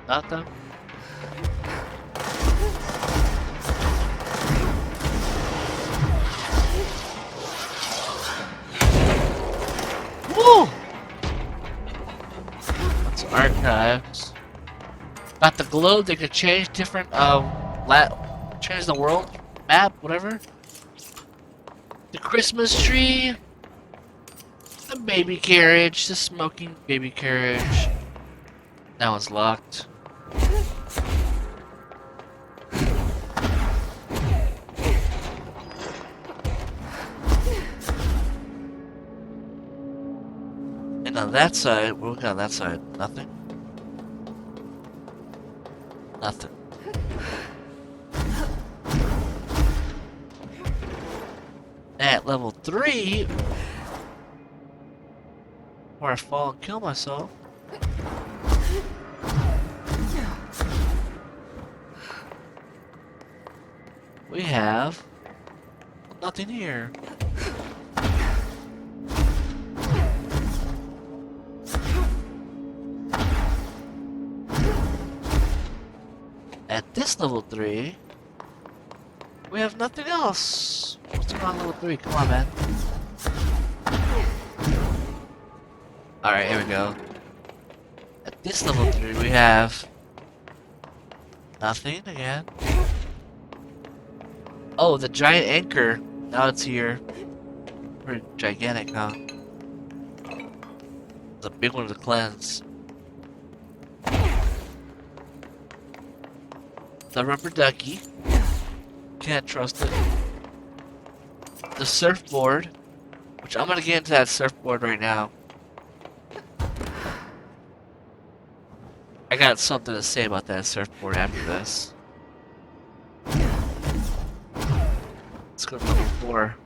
Nothing. Woo! That's archives. Got the globe. They could change different change the world map, whatever. The Christmas tree. The baby carriage. The smoking baby carriage. That one's locked. And on that side, what we got on that side? Nothing? Nothing. At level 3, where I fall and kill myself. We have nothing here. At this level 3, we have nothing else. What's going on level 3? Come on, man. Alright, here we go. At this level 3, we have nothing again. Oh, the giant anchor. Now it's here. Pretty gigantic, huh? It's a big one to cleanse. The rubber ducky. Can't trust it. The surfboard. Which I'm gonna get into that surfboard right now. I got something to say about that surfboard after this. Let's go to level 4.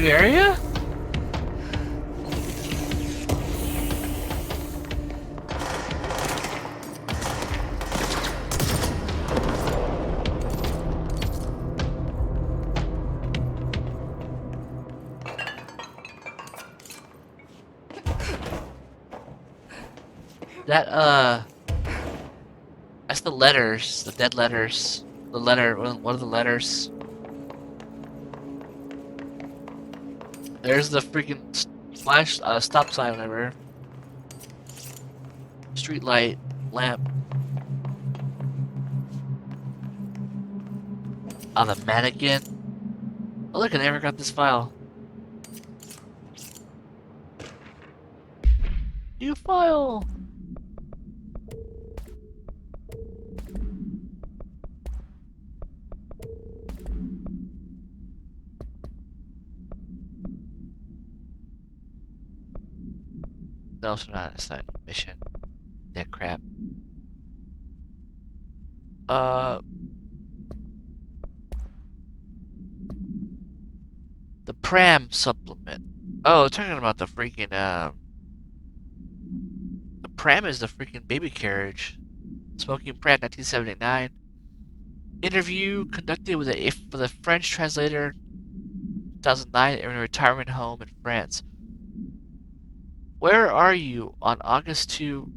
New area? That, that's the letters, the dead letters. The letter, one of the letters. There's the freaking flash, stop sign, whatever. Street light, lamp. Oh, the mannequin. Oh, look, I never got this file. New file! No, it's not. It's not a mission. That crap. The pram supplement. Oh, talking about the freaking, the pram is the freaking baby carriage. Smoking pram, 1979. Interview conducted with a French translator, 2009, in a retirement home in France. Where are you on August 2,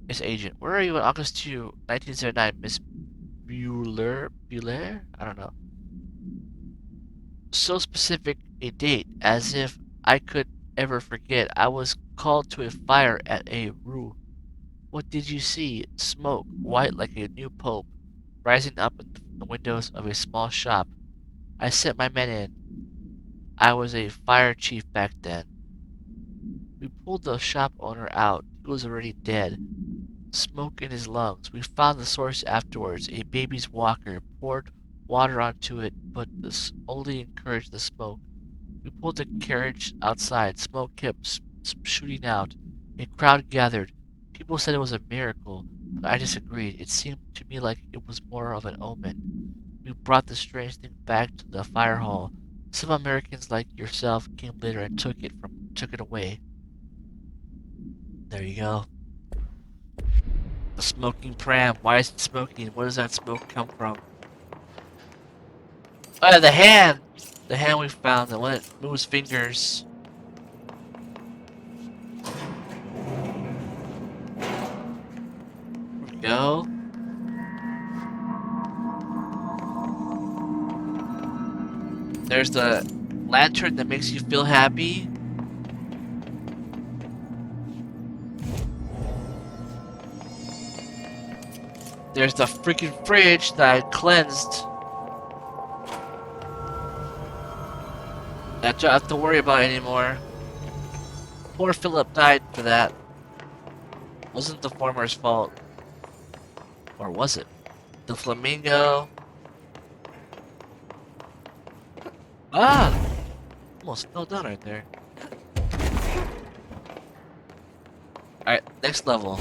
Miss Agent? Where are you on August 2, 1979, Miss Bueller? I don't know. So specific a date, as if I could ever forget. I was called to a fire at a rue. What did you see? Smoke, white like a new pope, rising up in the windows of a small shop. I sent my men in. I was a fire chief back then. We pulled the shop owner out. He was already dead. Smoke in his lungs. We found the source afterwards. A baby's walker. Poured water onto it, but this only encouraged the smoke. We pulled the carriage outside. Smoke kept shooting out. A crowd gathered. People said it was a miracle, but I disagreed. It seemed to me like it was more of an omen. We brought the strange thing back to the fire hall. Some Americans like yourself came later and took it away. There you go. The smoking pram. Why is it smoking? Where does that smoke come from? Oh, the hand! The hand we found, the one that moves fingers. There we go. There's the lantern that makes you feel happy. There's the freaking fridge that I cleansed. That I don't have to worry about anymore. Poor Philip died for that. Wasn't the farmer's fault. Or was it? The flamingo. Ah! Almost fell down right there. Alright, next level.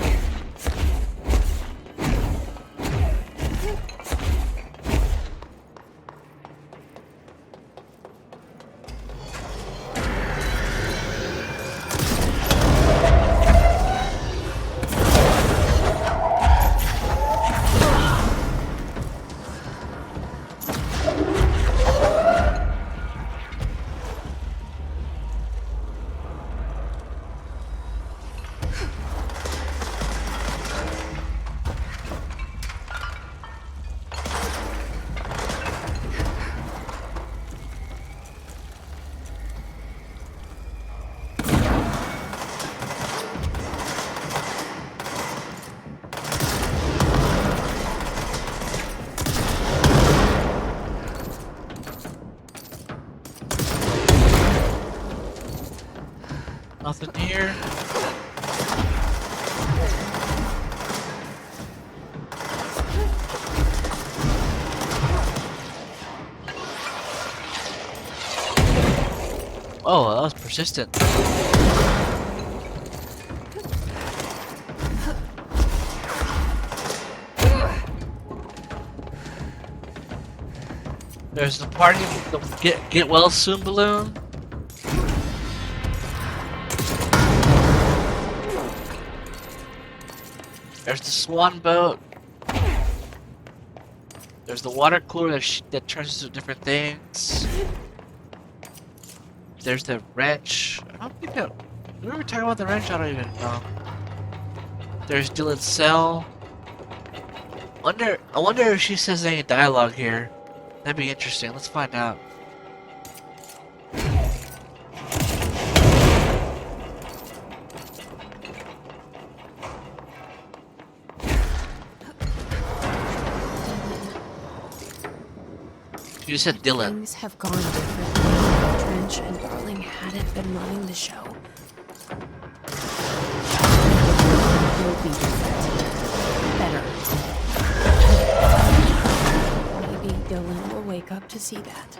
Nothing here. Oh, that was persistent. There's the party, the get well soon balloon. There's the swan boat. There's the water cooler that turns into different things. There's the wrench. I don't think that... Did we ever talk about the wrench? I don't even know. There's Dylan's cell. I wonder if she says any dialogue here. That'd be interesting. Let's find out. You just said Dylan. Things have gone differently in the trench, and Darling hadn't been running the show. It will be different. Better. Maybe Dylan will wake up to see that.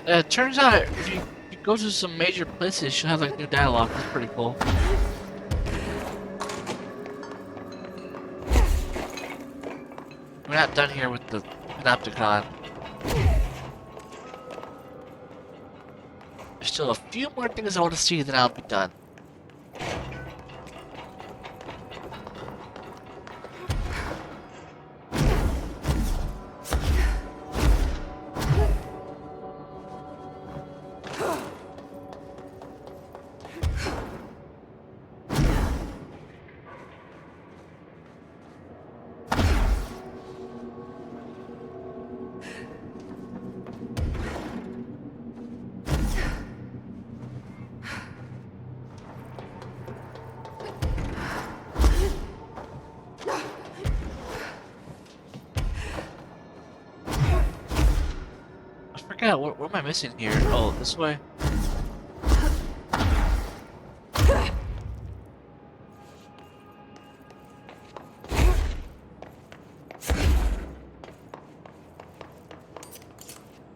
It turns out if you go to some major places, she'll have like new dialogue. That's pretty cool. We're not done here with the Panopticon. There's still a few more things I want to see, then I'll be done. What am I missing here? Oh, this way.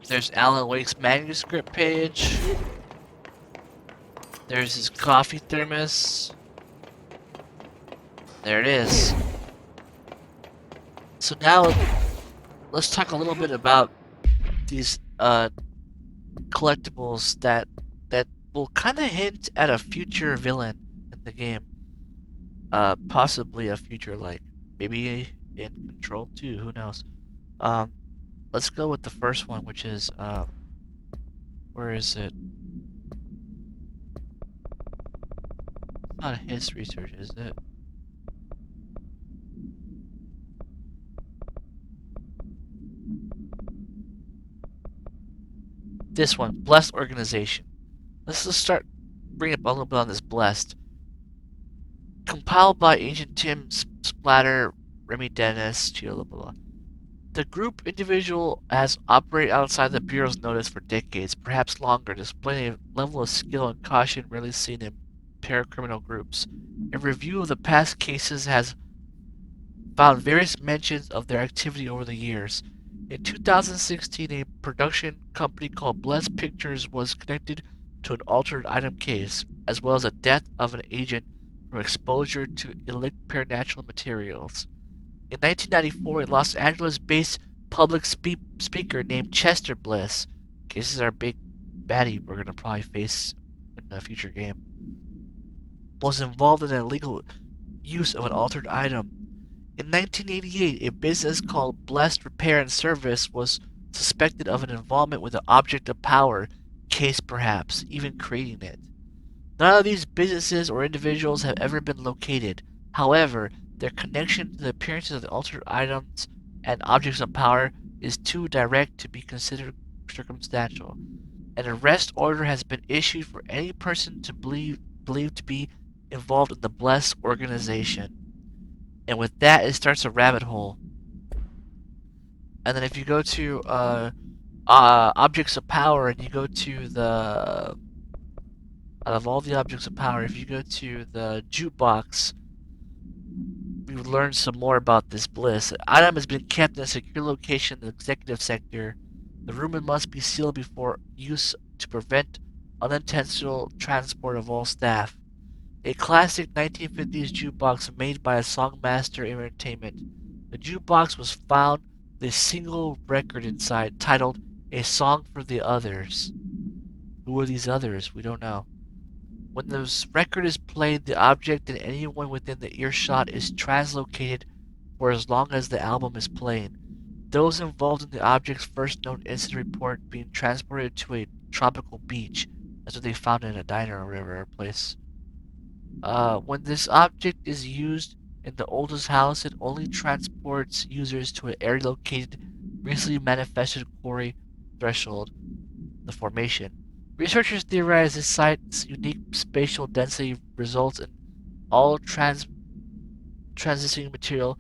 There's Alan Wake's manuscript page. There's his coffee thermos. There it is. So now, let's talk a little bit about these collectibles that will kind of hint at a future villain in the game. Possibly a future, like maybe in Control 2, who knows. Let's go with the first one, which is where is it? Not his research, is it? This one, Blessed Organization. Let's just start bring up a little bit on this Blessed. Compiled by Agent Tim Splatter, Remy Dennis, blah blah blah. The group individual has operated outside the Bureau's notice for decades, perhaps longer, displaying a level of skill and caution rarely seen in paracriminal groups. A review of the past cases has found various mentions of their activity over the years. In 2016, a production company called Blessed Pictures was connected to an altered item case, as well as the death of an agent from exposure to illicit supernatural materials. In 1994, a Los Angeles-based public speaker named Chester Bliss, this is our big baddie we're going to probably face in a future game, was involved in the illegal use of an altered item. In 1988, a business called Blessed Repair and Service was suspected of an involvement with an object of power case, perhaps even creating it. None of these businesses or individuals have ever been located. However, their connection to the appearances of the altered items and objects of power is too direct to be considered circumstantial. An arrest order has been issued for any person to believed to be involved in the Blessed organization. And with that, it starts a rabbit hole. And then if you go to objects of power and you go to the out of all the objects of power, if you go to the jukebox, we learn some more about this bliss. The item has been kept in a secure location in the executive sector. The room must be sealed before use to prevent unintentional transport of all staff. A classic 1950s jukebox made by a Songmaster Entertainment. The jukebox was found with a single record inside titled A Song for the Others. Who are these others? We don't know. When the record is played, the object and anyone within the earshot is translocated for as long as the album is playing. Those involved in the object's first known incident report being transported to a tropical beach. That's what they found in a diner or whatever place. When this object is used in the oldest house, it only transports users to an area located recently manifested quarry threshold, the formation. Researchers theorize this site's unique spatial density results in all transiting material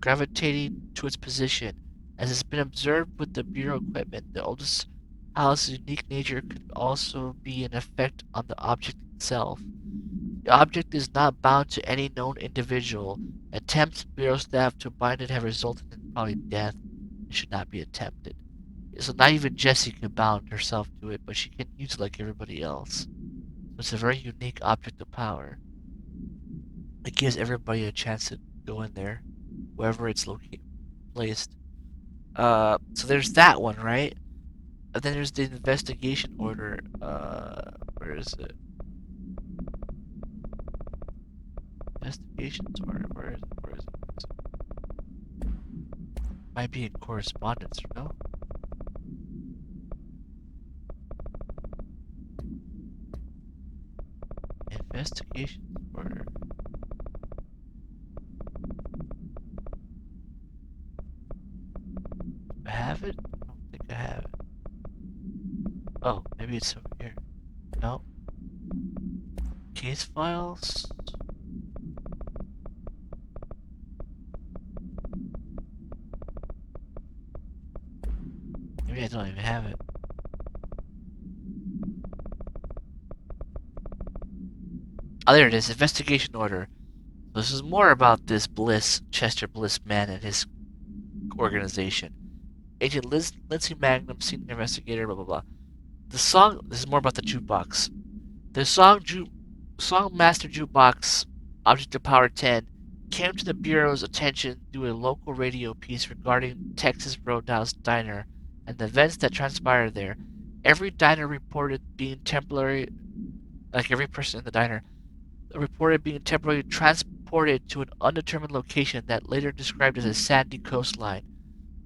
gravitating to its position. As has been observed with the Bureau equipment, the oldest house's unique nature could also be an effect on the object itself. The object is not bound to any known individual. Attempts by Bureau staff to bind it have resulted in probably death. It should not be attempted. So not even Jessie could bound herself to it, but she can use it like everybody else. So it's a very unique object of power. It gives everybody a chance to go in there, wherever it's placed. So there's that one, right? And then there's the investigation order. Where is it? Investigations order. Where is it? Where is it? Might be in correspondence, no? Investigations order. Do I have it? I don't think I have it. Oh, maybe it's over here. No. Case files. Maybe I don't even have it. Oh, there it is. Investigation order. This is more about this Bliss, Chester Bliss man and his organization. Agent Lindsay Magnum, senior investigator, blah blah blah. The song. This is more about the jukebox. The song Master Jukebox, Object of Power 10, came to the Bureau's attention through a local radio piece regarding Texas Roadhouse Diner and the events that transpired there. Every diner reported being temporarily, like every person in the diner, reported being temporarily transported to an undetermined location that later described as a sandy coastline.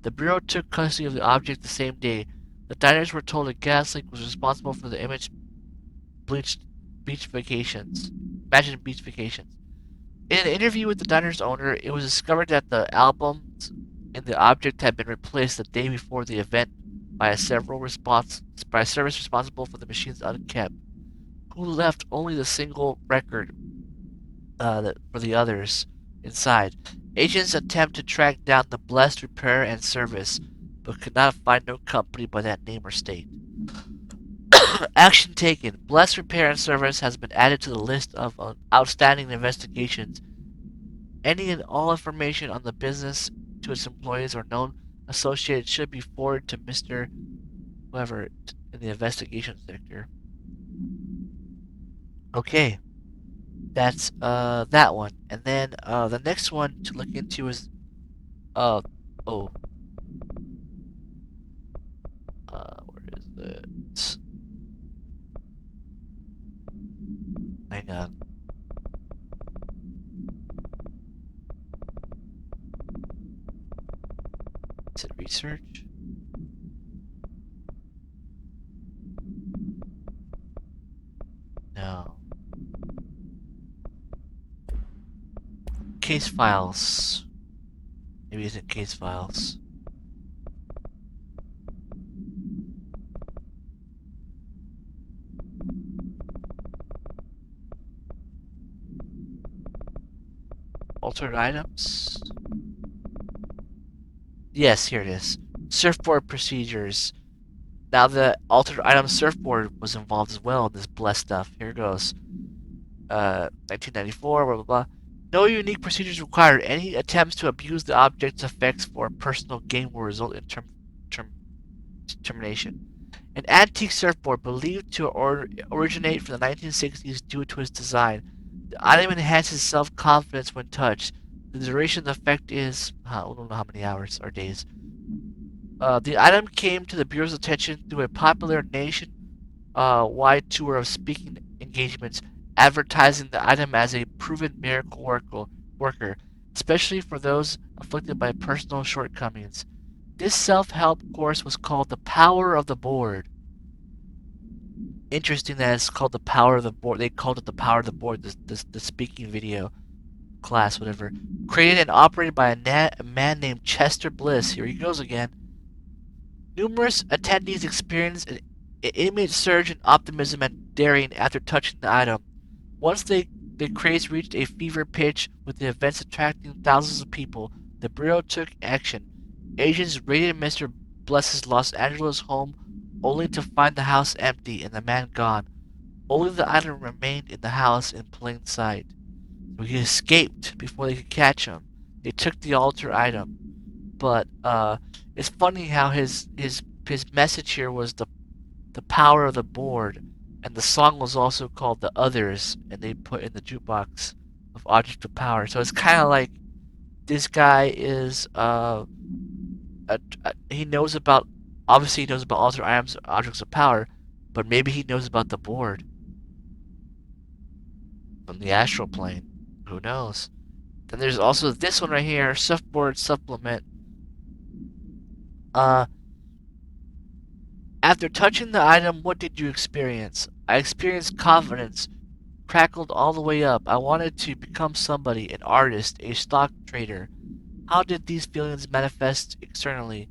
The Bureau took custody of the object the same day. The diners were told a gas leak was responsible for the image beach vacations. Imagine beach vacations. In an interview with the diner's owner, it was discovered that the albums in the object had been replaced the day before the event by a service responsible for the machines unkept, who left only the single record for the others inside. Agents attempt to track down the Blessed Repair and Service, but could not find no company by that name or state. Action taken. Blessed Repair and Service has been added to the list of outstanding investigations. Any and all information on the business to its employees or known associates should be forwarded to Mr. whoever in the investigation sector. Okay. That's that one. And then the next one to look into is where is it? Hang on. Is it research? No. Case files. Maybe it's in case files. Altered items? Yes, here it is. Surfboard procedures. Now the altered item surfboard was involved as well in this blessed stuff. Here it goes. 1994, blah blah blah. No unique procedures required. Any attempts to abuse the object's effects for personal gain will result in termination. An antique surfboard believed to originate from the 1960s due to its design. The item enhances self-confidence when touched. The duration of the effect is, I don't know how many hours or days. The item came to the Bureau's attention through a popular nation-wide tour of speaking engagements, advertising the item as a proven miracle worker, especially for those afflicted by personal shortcomings. This self-help course was called The Power of the Board. Interesting that it's called The Power of the Board. They called it The Power of the Board, the speaking video class, whatever. Created and operated by a man named Chester Bliss. Here he goes again. Numerous attendees experienced an immense surge in optimism and daring after touching the item. Once the craze reached a fever pitch, with the events attracting thousands of people, the Bureau took action. Agents raided Mr. Bless's Los Angeles home, only to find the house empty and the man gone. Only the item remained in the house in plain sight. So he escaped before they could catch him. They took the altar item. But it's funny how his message here was the power of the board, and the song was also called The Others, and they put in the jukebox of Object of Power. So it's kind of like this guy is he knows about, obviously he knows about alter items, objects of power, but maybe he knows about the board from the astral plane. Who knows? Then there's also this one right here, surfboard supplement. After touching the item, what did you experience? I experienced confidence, crackled all the way up. I wanted to become somebody, an artist, a stock trader. How did these feelings manifest externally?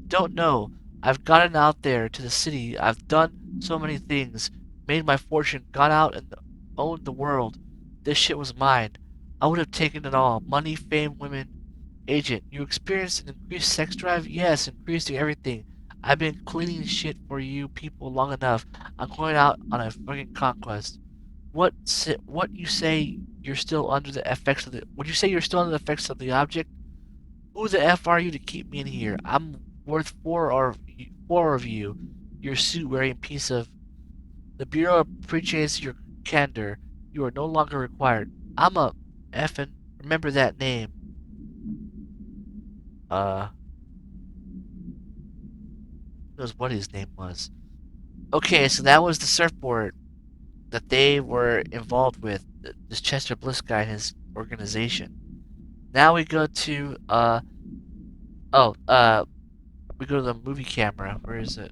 Don't know. I've gotten out there to the city. I've done so many things, made my fortune, gone out and owned the world. This shit was mine. I would have taken it all. Money, fame, women. Agent, you experienced an increased sex drive? Yes, increasing everything. I've been cleaning shit for you people long enough. I'm going out on a fucking conquest. What you say you're still under the effects of the... Would you say you're still under the effects of the object? Who the F are you to keep me in here? I'm worth four of you. Your suit-wearing piece of... The Bureau appreciates your candor. You are no longer required. I'm a effing... Remember that name. Who knows what his name was. Okay, so that was the surfboard that they were involved with, this Chester Bliss guy and his organization. Now we go to, we go to the movie camera. Where is it?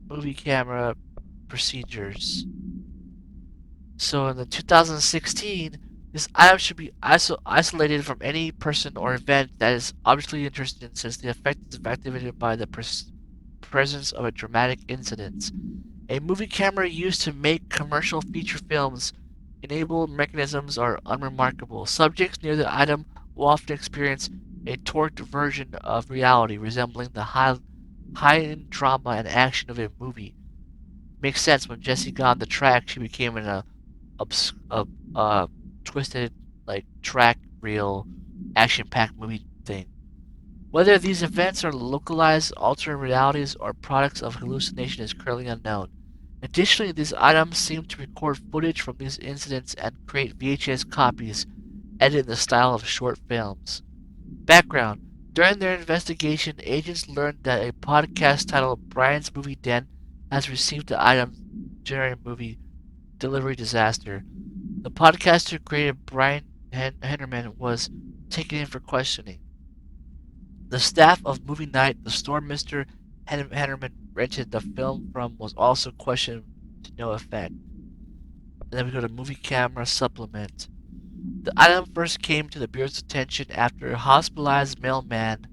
Movie camera procedures. So in the 2016, this item should be isolated from any person or event that is obviously interested, since the effect is activated by the presence of a dramatic incident. A movie camera used to make commercial feature films. Enabled mechanisms are unremarkable. Subjects near the item will often experience a torqued version of reality, resembling the heightened drama and action of a movie. Makes sense. When Jessie got on the track, she became an twisted, like, track reel, action-packed movie thing. Whether these events are localized, alternate realities, or products of hallucination is currently unknown. Additionally, these items seem to record footage from these incidents and create VHS copies, edited in the style of short films. Background: during their investigation, agents learned that a podcast titled Brian's Movie Den has received the item during a movie delivery disaster. The podcaster who created Brian Henderman was taken in for questioning. The staff of movie night the store Mr. Henderman rented the film from was also questioned to no effect. And then we go to movie camera supplement. The item first came to the Bureau's attention after a hospitalized mailman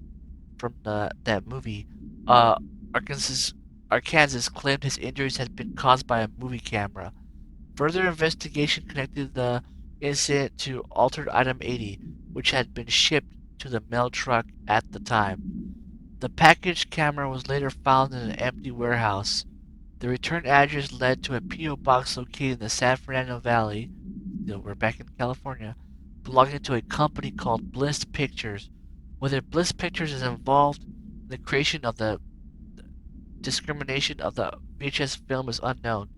from that movie, uh, Arkansas, Arkansas claimed his injuries had been caused by a movie camera. Further investigation connected the incident to altered item 80, which had been shipped to the mail truck at the time. The package camera was later found in an empty warehouse. The return address led to a P.O. box located in the San Fernando Valley, still we're back in California, belonging to a company called Bliss Pictures. Whether Bliss Pictures is involved in the creation of the discrimination of the VHS film is unknown.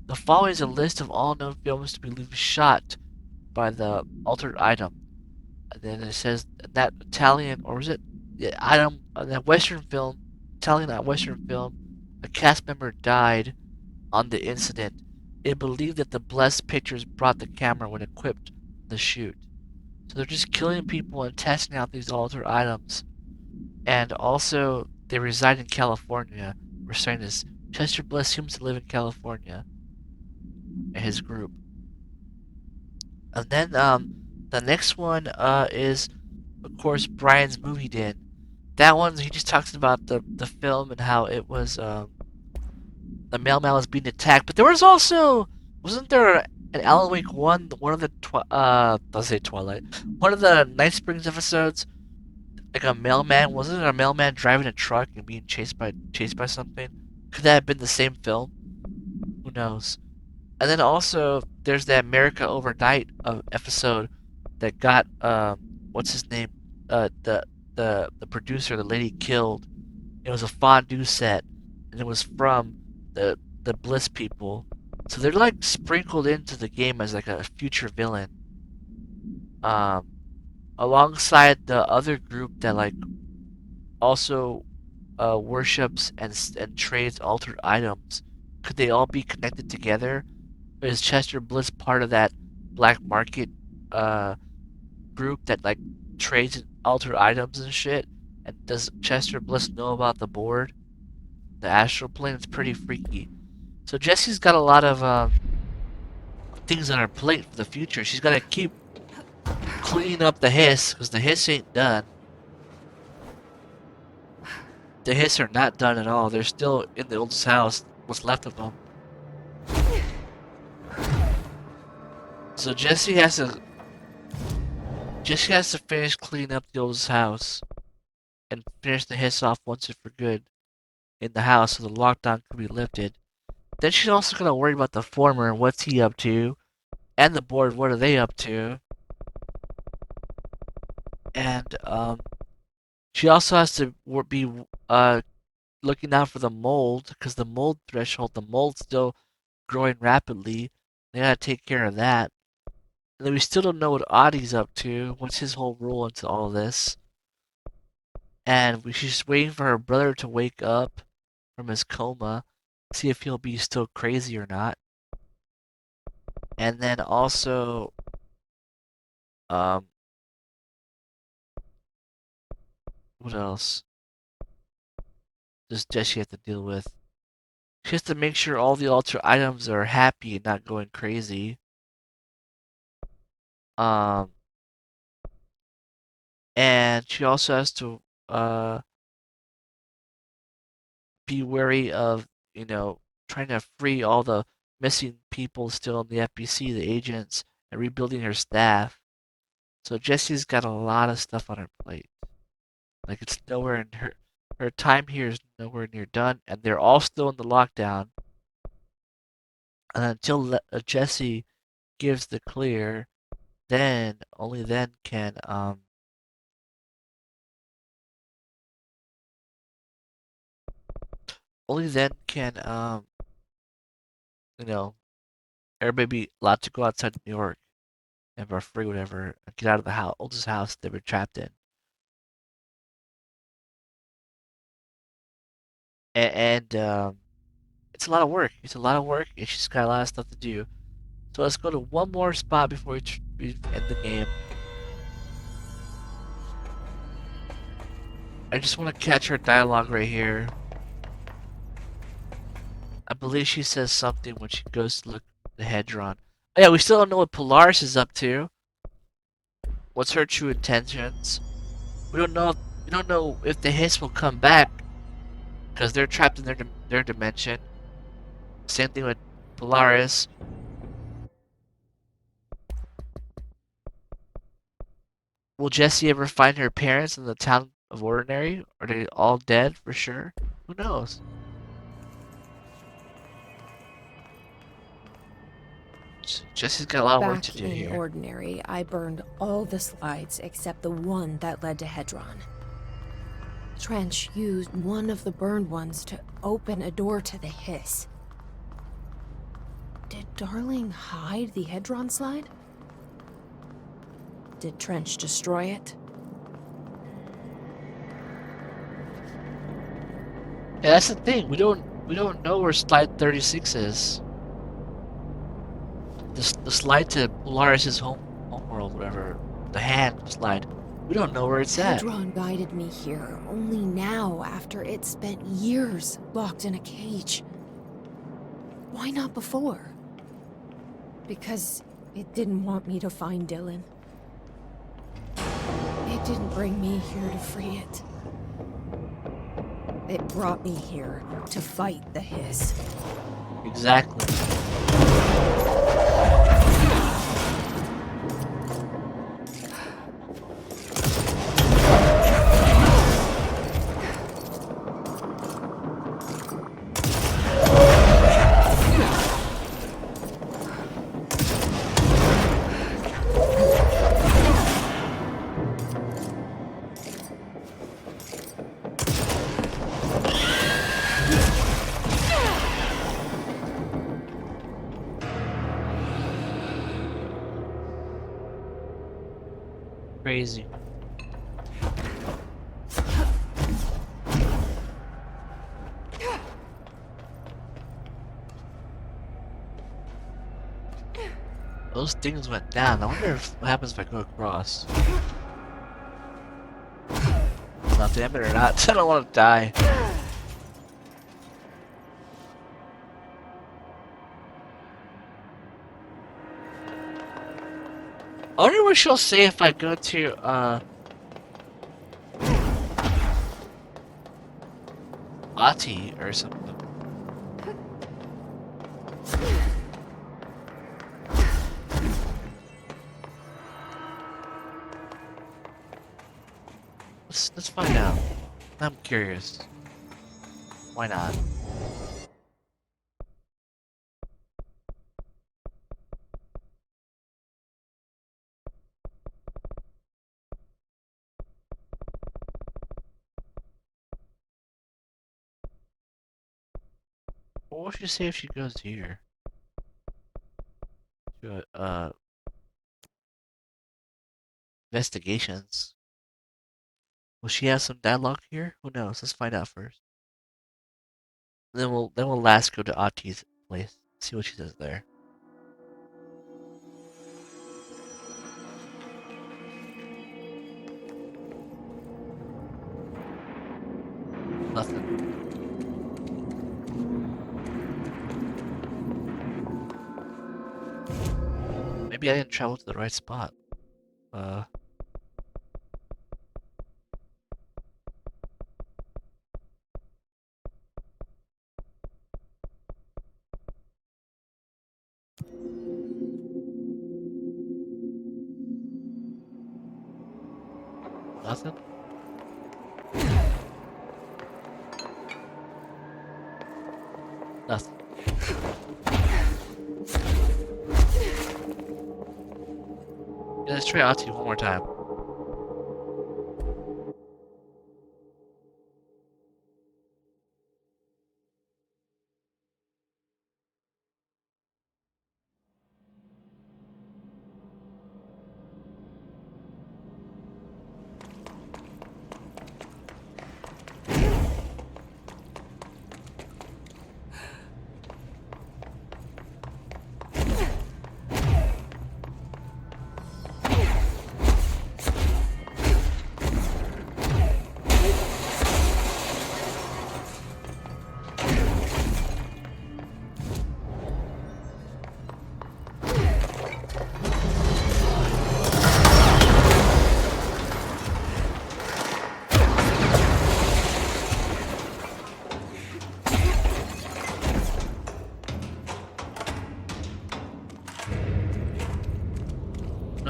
The following is a list of all known films to be shot by the altered item. And then it says that Italian, or was it the item, that Western film, Italian Western film, a cast member died on the incident. It believed that the Blessed Pictures brought the camera when equipped for the shoot. So they're just killing people and testing out these altered items. And also, they reside in California. We're saying this. Chester Bliss seems to live in California. And his group. And then the next one is, of course, Brian's Movie Den. That one, he just talks about the film and how it was the mailman was being attacked. But there was also, wasn't there an Alan Wake one of the I'll say Twilight, one of the Night Springs episodes, like a mailman, wasn't it a mailman driving a truck and being chased by something? Could that have been the same film? Who knows? And then also there's that America Overnight episode that got what's his name, the producer, the lady killed. It was a fondue set, and it was from the Bliss people. So they're like sprinkled into the game as like a future villain, alongside the other group that like also worships and trades altered items. Could they all be connected together? Is Chester Bliss part of that black market group that like trades in altered items and shit? And does Chester Bliss know about the board? The astral plane? It's pretty freaky. So Jesse's got a lot of things on her plate for the future. She's got to keep cleaning up the hiss, because the hiss ain't done. The hiss are not done at all. They're still in the oldest house, what's left of them. So Jesse has to finish cleaning up the oldest house and finish the hiss off once and for good in the house so the lockdown can be lifted. Then she's also gonna worry about the former and what's he up to, and the board, what are they up to? And she also has to be looking out for the mold, because the mold threshold, the mold's still growing rapidly. They gotta take care of that. And then we still don't know what Audie's up to. What's his whole role into all this? And she's waiting for her brother to wake up from his coma, see if he'll be still crazy or not. And then also, what else does Jessie have to deal with? She has to make sure all the altered items are happy and not going crazy. And she also has to be wary of, trying to free all the missing people still in the FBC, the agents, and rebuilding her staff. So Jessie's got a lot of stuff on her plate. Like, it's nowhere in her time here is nowhere near done, and they're all still in the lockdown. And until Jessie gives the clear, then only then can everybody be allowed to go outside New York and for free, whatever, and get out of the oldest house they were trapped in. And it's a lot of work. It's a lot of work, and she's got a lot of stuff to do. So let's go to one more spot before we end the game. I just want to catch her dialogue right here. I believe she says something when she goes to look at the head drawn. Oh yeah, we still don't know what Polaris is up to. What's her true intentions? We don't know. We don't know if the Hiss will come back because they're trapped in their dimension. Same thing with Polaris. Will Jessie ever find her parents in the town of Ordinary? Are they all dead for sure? Who knows? Jessie's got a lot of work to Back do in here. Ordinary, I burned all the slides except the one that led to Hedron. Trench used one of the burned ones to open a door to the Hiss. Did Darling hide the Hedron slide? Did Trench destroy it? Yeah, that's the thing. We don't know where slide 36 is. The slide to Polaris' homeworld, whatever. The hand slide. We don't know where it's at. Hedron guided me here only now after it spent years locked in a cage. Why not before? Because it didn't want me to find Dylan. It didn't bring me here to free it. It brought me here to fight the Hiss. Exactly. Crazy. Those things went down. I wonder what happens if I go across. Not damn it or not. I don't want to die. I wonder what she'll say if I go to, Ati or something. Let's find out. I'm curious. Why not? What will she say if she goes here? To, investigations. Will she have some dialogue here? Who knows? Let's find out first. Then we'll last go to Ati's place. See what she does there. Nothing. Maybe I didn't travel to the right spot. Nothing? Nothing. Yeah, let's try Ati one more time.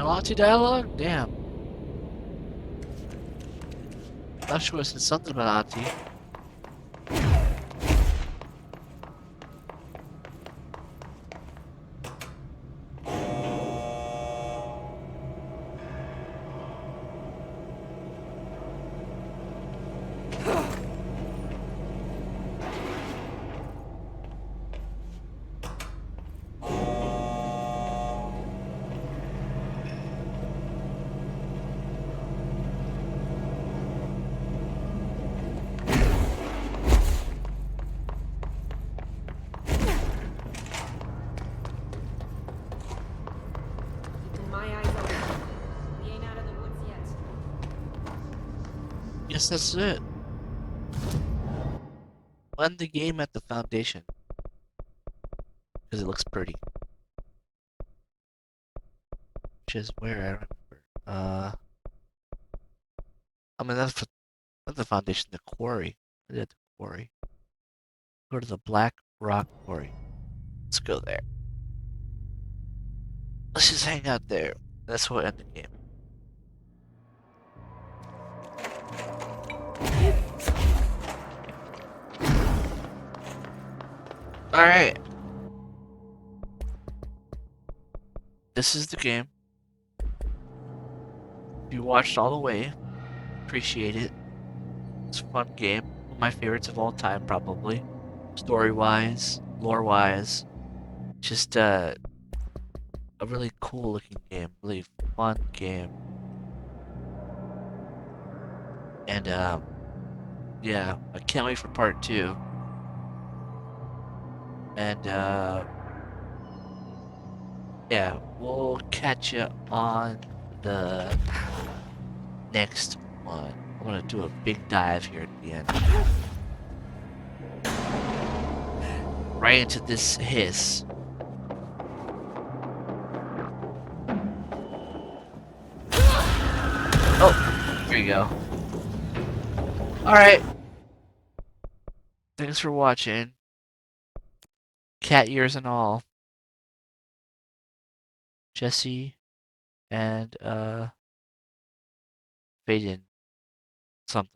No auntie dialogue? Damn. Thought she was saying something about auntie. Keeping my eyes open. We ain't out of the woods yet. Guess that's it. End the game at the foundation. Because it looks pretty. Which is where I remember. I mean, that's not the foundation, the quarry. I did the quarry. Go to the Black Rock Quarry. Let's go there. Let's just hang out there. That's what end the game. Alright. This is the game. If you watched all the way, appreciate it. It's a fun game. One of my favorites of all time, probably. Story-wise, lore-wise. Just a really cool looking game. Really fun game. And, yeah, I can't wait for part 2. And, yeah, we'll catch you on the next one. I'm gonna do a big dive here at the end. Right into this hiss. Oh, there you go. Alright. Thanks for watching. Cat ears and all. Jesse and Faden something.